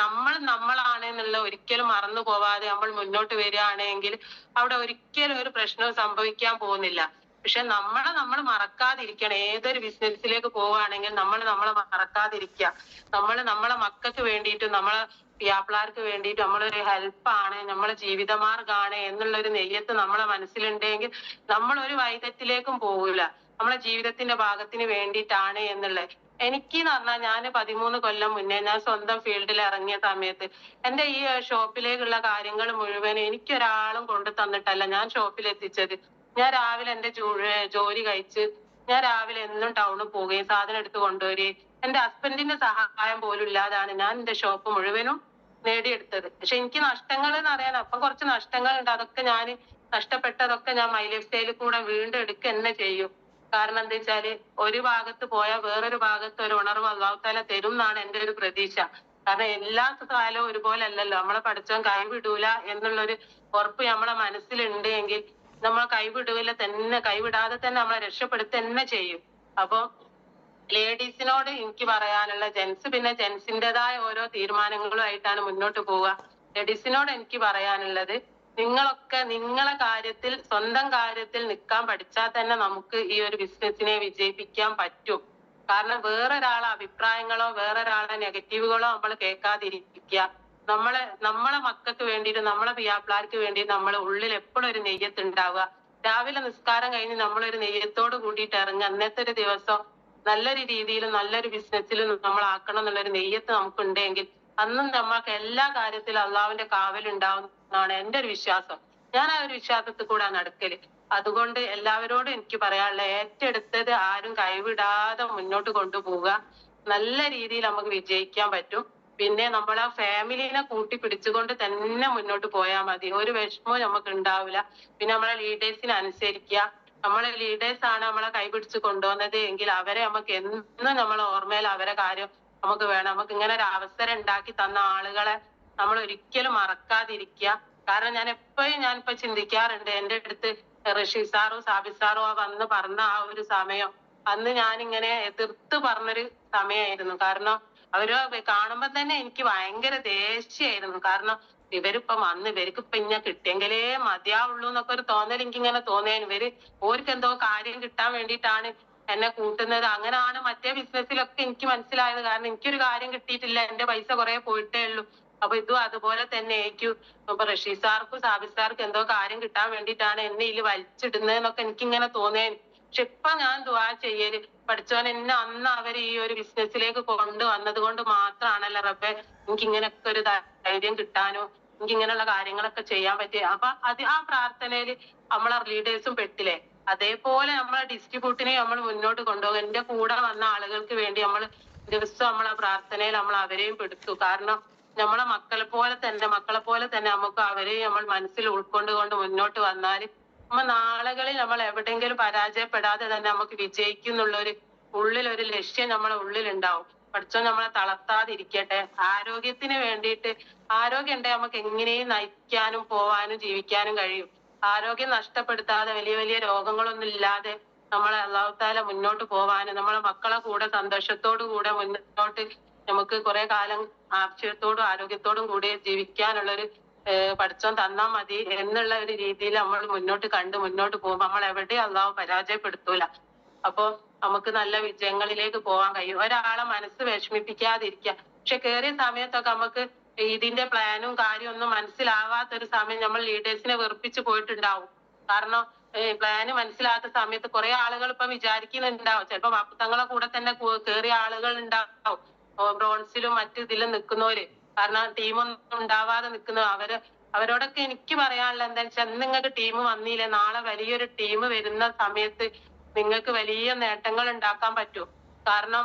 നമ്മളാണ് എന്നുള്ള ഒരിക്കലും മറന്നു പോവാതെ നമ്മൾ മുന്നോട്ട് വരികയാണെങ്കിൽ അവിടെ ഒരിക്കലും ഒരു പ്രശ്നവും സംഭവിക്കാൻ പോകുന്നില്ല. പക്ഷെ നമ്മൾ മറക്കാതിരിക്കണം. ഏതൊരു ബിസിനസ്സിലേക്ക് പോവുകയാണെങ്കിൽ നമ്മളെ മറക്കാതിരിക്കുക. നമ്മളെ മക്കൾക്ക് വേണ്ടിയിട്ടും നമ്മളെ പിയാപ്പിളാർക്ക് വേണ്ടിയിട്ടും നമ്മളൊരു ഹെൽപ്പാണ്, നമ്മളെ ജീവിതമാർഗാണ് എന്നുള്ളൊരു നെയ്യത്ത് നമ്മളെ മനസ്സിലുണ്ടെങ്കിൽ നമ്മൾ ഒരു വൈദത്തിലേക്കും പോകില്ല. നമ്മളെ ജീവിതത്തിന്റെ ഭാഗത്തിന് വേണ്ടിയിട്ടാണ് എന്നുള്ളത്. എനിക്ക് എന്ന് പറഞ്ഞാൽ ഞാൻ 13 കൊല്ലം മുന്നേ ഞാൻ സ്വന്തം ഫീൽഡിൽ ഇറങ്ങിയ സമയത്ത് എന്റെ ഈ ഷോപ്പിലേക്കുള്ള കാര്യങ്ങൾ മുഴുവൻ എനിക്കൊരാളും കൊണ്ടു തന്നിട്ടല്ല ഞാൻ ഷോപ്പിൽ എത്തിച്ചത്. ഞാൻ രാവിലെ എന്റെ ജോലി കഴിച്ച് ഞാൻ രാവിലെ എന്നും ടൗണിൽ പോവുകയും സാധനം എടുത്ത് കൊണ്ടുവരികയും എന്റെ ഹസ്ബൻഡിന്റെ സഹായം പോലും ഇല്ലാതാണ് ഞാൻ എന്റെ ഷോപ്പ് മുഴുവനും നേടിയെടുത്തത്. പക്ഷെ എനിക്ക് നഷ്ടങ്ങൾ എന്ന് പറയാൻ അപ്പം കുറച്ച് നഷ്ടങ്ങൾ ഉണ്ട്. അതൊക്കെ ഞാൻ നഷ്ടപ്പെട്ടതൊക്കെ ഞാൻ മൈ ലൈഫ് സ്റ്റൈലിൽ കൂടെ വീണ്ടും എടുക്കുക തന്നെ ചെയ്യും. കാരണം എന്താ വെച്ചാല് ഒരു ഭാഗത്ത് പോയാൽ വേറൊരു ഭാഗത്ത് ഒരു ഉണർവ് അല്ലാഹു തആല തരും എന്നാണ് എന്റെ ഒരു പ്രതീക്ഷ. കാരണം എല്ലാ കാലവും ഒരുപോലെ അല്ലല്ലോ. നമ്മളെ പഠിച്ചവൻ കൈവിടൂല എന്നുള്ളൊരു ഉറപ്പ് നമ്മളെ മനസ്സിലുണ്ട് എങ്കിൽ നമ്മൾ കൈവിടാതെ തന്നെ നമ്മളെ രക്ഷപ്പെടുത്തുക തന്നെ ചെയ്യും. അപ്പൊ ലേഡീസിനോട് എനിക്ക് പറയാനുള്ള, ജെൻസ് പിന്നെ ജെൻസിൻ്റെതായ ഓരോ തീരുമാനങ്ങളുമായിട്ടാണ് മുന്നോട്ട് പോവുക. ലേഡീസിനോട് എനിക്ക് പറയാനുള്ളത്, നിങ്ങളൊക്കെ നിങ്ങളെ കാര്യത്തിൽ സ്വന്തം കാര്യത്തിൽ നിൽക്കാൻ പഠിച്ചാൽ തന്നെ നമുക്ക് ഈ ഒരു ബിസിനസിനെ വിജയിപ്പിക്കാൻ പറ്റും. കാരണം വേറൊരാളെ അഭിപ്രായങ്ങളോ വേറൊരാളെ നെഗറ്റീവുകളോ നമ്മൾ കേൾക്കാതിരിക്കുക. നമ്മളെ മക്കൾക്ക് വേണ്ടിയിട്ട് നമ്മളെ പിയാപ്പിളാർക്ക് വേണ്ടി നമ്മളെ ഉള്ളിൽ എപ്പോഴും ഒരു നെയ്യത്ത് ഉണ്ടാവുക. രാവിലെ നിസ്കാരം കഴിഞ്ഞ് നമ്മളൊരു നെയ്യത്തോട് കൂടിയിട്ട് ഇറങ്ങുക. അന്നത്തെ ഒരു ദിവസം നല്ലൊരു രീതിയിലും നല്ലൊരു ബിസിനസ്സിലും നമ്മൾ ആക്കണം എന്നുള്ളൊരു നെയ്യത്ത് നമുക്കുണ്ടെങ്കിൽ അന്നും നമ്മൾക്ക് എല്ലാ കാര്യത്തിലും അള്ളാഹുവിന്റെ കാവലുണ്ടാവും എന്നാണ് എന്റെ ഒരു വിശ്വാസം. ഞാൻ ആ ഒരു വിശ്വാസത്തിൽ കൂടെ നടക്കല്. അതുകൊണ്ട് എല്ലാവരോടും എനിക്ക് പറയാനുള്ള, ഏറ്റെടുത്തത് ആരും കൈവിടാതെ മുന്നോട്ട് കൊണ്ടുപോവുക. നല്ല രീതിയിൽ നമുക്ക് വിജയിക്കാൻ പറ്റും. പിന്നെ നമ്മളെ ഫാമിലിനെ കൂട്ടി പിടിച്ചുകൊണ്ട് തന്നെ മുന്നോട്ട് പോയാൽ മതി. ഒരു വിഷമവും നമുക്ക് ഉണ്ടാവില്ല. പിന്നെ നമ്മളെ ലീഡേഴ്സിനെ അനുസരിക്കുക. നമ്മളെ ലീഡേഴ്സ് ആണ് നമ്മളെ കൈപിടിച്ച് കൊണ്ടുവന്നത് എങ്കിൽ അവരെ നമുക്ക് എന്നും നമ്മളെ ഓർമ്മയിൽ അവരെ കാര്യം നമുക്ക് വേണം. നമുക്ക് ഇങ്ങനെ ഒരു അവസരം ഉണ്ടാക്കി തന്ന ആളുകളെ നമ്മൾ ഒരിക്കലും മറക്കാതിരിക്കുക. കാരണം ഞാനിപ്പോ ചിന്തിക്കാറുണ്ട്, എന്റെ അടുത്ത് റഷീദ് സാറും സാബിത് സാറും വന്ന് പറഞ്ഞ ആ ഒരു സമയം, അന്ന് ഞാനിങ്ങനെ എതിർത്ത് പറഞ്ഞൊരു സമയമായിരുന്നു. കാരണം അവര് കാണുമ്പോ തന്നെ എനിക്ക് ഭയങ്കര ദേഷ്യമായിരുന്നു. കാരണം ഇവർക്ക് ഇപ്പൊ ഇങ്ങനെ കിട്ടിയെങ്കിലേ മതിയാവുള്ളൂ എന്നൊക്കെ ഒരു തോന്നൽ എനിക്കിങ്ങനെ തോന്നിയായിരുന്നു. ഓർക്ക് എന്തോ കാര്യം കിട്ടാൻ വേണ്ടിയിട്ടാണ് എന്നെ കൂട്ടുന്നത്. അങ്ങനെയാണ് മറ്റേ ബിസിനസ്സിലൊക്കെ എനിക്ക് മനസ്സിലായത്. കാരണം എനിക്കൊരു കാര്യം കിട്ടിയിട്ടില്ല, എന്റെ പൈസ കുറെ പോയിട്ടേ ഉള്ളൂ. അപ്പൊ ഇതും അതുപോലെ തന്നെ ആയിരിക്കും. ഇപ്പൊ റഷീദ് സാർക്കും സാബിത് സാർക്കും എന്തോ കാര്യം കിട്ടാൻ വേണ്ടിയിട്ടാണ് എന്നെ ഇതിൽ വലിച്ചിടുന്നതെന്നൊക്കെ എനിക്കിങ്ങനെ തോന്നിയായിരുന്നു. പക്ഷെ ഇപ്പൊ ഞാൻ ദുആ ചെയ്യല്, പഠിച്ചവൻ എന്നെ അന്ന് അവര് ഈ ഒരു ബിസിനസ്സിലേക്ക് കൊണ്ടുവന്നത് കൊണ്ട് മാത്രമാണല്ലോ റബ്ബേ എനിക്ക് ഇങ്ങനെയൊക്കെ ഒരു ധൈര്യം കിട്ടാനോ എനിക്ക് ഇങ്ങനെയുള്ള കാര്യങ്ങളൊക്കെ ചെയ്യാൻ പറ്റിയ. അപ്പൊ ആ പ്രാർത്ഥനയില് നമ്മളെ ലീഡേഴ്സും പെട്ടില്ലേ. അതേപോലെ നമ്മളെ ഡിസ്ട്രിബ്യൂട്ടിനെ നമ്മൾ മുന്നോട്ട് കൊണ്ടുപോകും. എന്റെ കൂടെ വന്ന ആളുകൾക്ക് വേണ്ടി നമ്മൾ ദിവസം നമ്മളെ പ്രാർത്ഥനയിൽ നമ്മൾ അവരെയും പെടുത്തു. കാരണം നമ്മളെ മക്കളെ പോലെ തന്നെ നമുക്ക് അവരെയും നമ്മൾ മനസ്സിൽ ഉൾക്കൊണ്ടുകൊണ്ട് മുന്നോട്ട് വന്നാൽ നമ്മ നാളുകളിൽ നമ്മൾ എവിടെയെങ്കിലും പരാജയപ്പെടാതെ തന്നെ നമുക്ക് വിജയിക്കുന്നുള്ളൊരു ഉള്ളിലൊരു ലക്ഷ്യം നമ്മളെ ഉള്ളിലുണ്ടാവും. പഠിച്ചോ നമ്മളെ തളർത്താതിരിക്കട്ടെ. ആരോഗ്യത്തിന് വേണ്ടിയിട്ട് ആരോഗ്യം ഉണ്ടെങ്കിൽ നമുക്ക് എങ്ങനെയും നയിക്കാനും പോവാനും ജീവിക്കാനും കഴിയും. ആരോഗ്യം നഷ്ടപ്പെടുത്താതെ വലിയ വലിയ രോഗങ്ങളൊന്നും ഇല്ലാതെ നമ്മളെ അള്ളാഹു താല മുന്നോട്ട് പോവാനും നമ്മളെ മക്കളെ കൂടെ സന്തോഷത്തോടു കൂടെ മുന്നോട്ട് നമുക്ക് കുറെ കാലം ആരോഗ്യത്തോടും ആരോഗ്യത്തോടും കൂടി ജീവിക്കാനുള്ളൊരു പഠിച്ചോൻ തന്നാ മതി എന്നുള്ള ഒരു രീതിയിൽ നമ്മൾ മുന്നോട്ട് കണ്ട് മുന്നോട്ട് പോകുമ്പോൾ നമ്മൾ എവിടെയും അള്ളാഹു പരാജയപ്പെടുത്തൂല. അപ്പൊ നമുക്ക് നല്ല വിജയങ്ങളിലേക്ക് പോകാൻ കഴിയും. ഒരാളെ മനസ്സ് വിഷമിപ്പിക്കാതിരിക്കുക. പക്ഷെ കേറിയ സമയത്തൊക്കെ നമുക്ക് ഇതിന്റെ പ്ലാനും കാര്യവും ഒന്നും മനസ്സിലാവാത്തൊരു സമയം നമ്മൾ ലീഡേഴ്സിനെ വെറുപ്പിച്ച് പോയിട്ടുണ്ടാവും. കാരണം പ്ലാന് മനസ്സിലാത്ത സമയത്ത് കുറെ ആളുകൾ ഇപ്പൊ വിചാരിക്കുന്നുണ്ടാവും, ചിലപ്പോ തങ്ങളെ കൂടെ തന്നെ കേറിയ ആളുകൾ ഉണ്ടാവും ബ്രോൺസിലും മറ്റു ഇതിലും നിൽക്കുന്നവര്. കാരണം ടീമൊന്നും ഉണ്ടാവാതെ നിൽക്കുന്ന അവരോടൊക്കെ എനിക്ക് പറയാനുള്ള എന്താ വെച്ചാൽ നിങ്ങൾക്ക് ടീം വന്നില്ലേ, നാളെ വലിയൊരു ടീം വരുന്ന സമയത്ത് നിങ്ങൾക്ക് വലിയ നേട്ടങ്ങൾ ഉണ്ടാക്കാൻ പറ്റും. കാരണം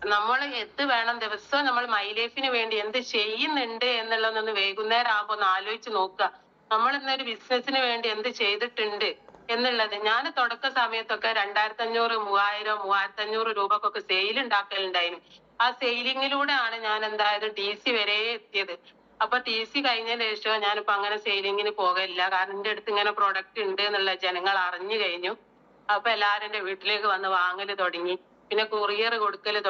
നമ്മൾ എന്ത് വേണം ദിവസവും നമ്മൾ മൈ ലൈഫിന് വേണ്ടി എന്ത് ചെയ്യുന്നുണ്ട് എന്നുള്ളതൊന്ന് വൈകുന്നേരം ആകുമ്പോ ഒന്ന് ആലോചിച്ച് നോക്കുക. നമ്മൾ ഇന്നൊരു ബിസിനസിന് വേണ്ടി എന്ത് ചെയ്തിട്ടുണ്ട് എന്നുള്ളത്. ഞാൻ തുടക്ക സമയത്തൊക്കെ 2500, 3000, 3500 രൂപക്കൊക്കെ സെയിൽ ഉണ്ടാക്കലുണ്ടായിരുന്നു. ആ സെയിലിങ്ങിലൂടെ ആണ് ഞാൻ എന്തായത് DC വരെ എത്തിയത്. അപ്പൊ TC കഴിഞ്ഞതിന് ശേഷം ഞാനിപ്പോ അങ്ങനെ സെയിലിങ്ങിന് പോകലില്ല. കാരണം എന്റെ അടുത്ത് ഇങ്ങനെ പ്രൊഡക്റ്റ് ഉണ്ട് എന്നുള്ള ജനങ്ങൾ അറിഞ്ഞു കഴിഞ്ഞു. അപ്പൊ എല്ലാരും എന്റെ വീട്ടിലേക്ക് വന്ന് വാങ്ങല് തുടങ്ങി. പിന്നെ കൊറിയർ കൊടുക്കല്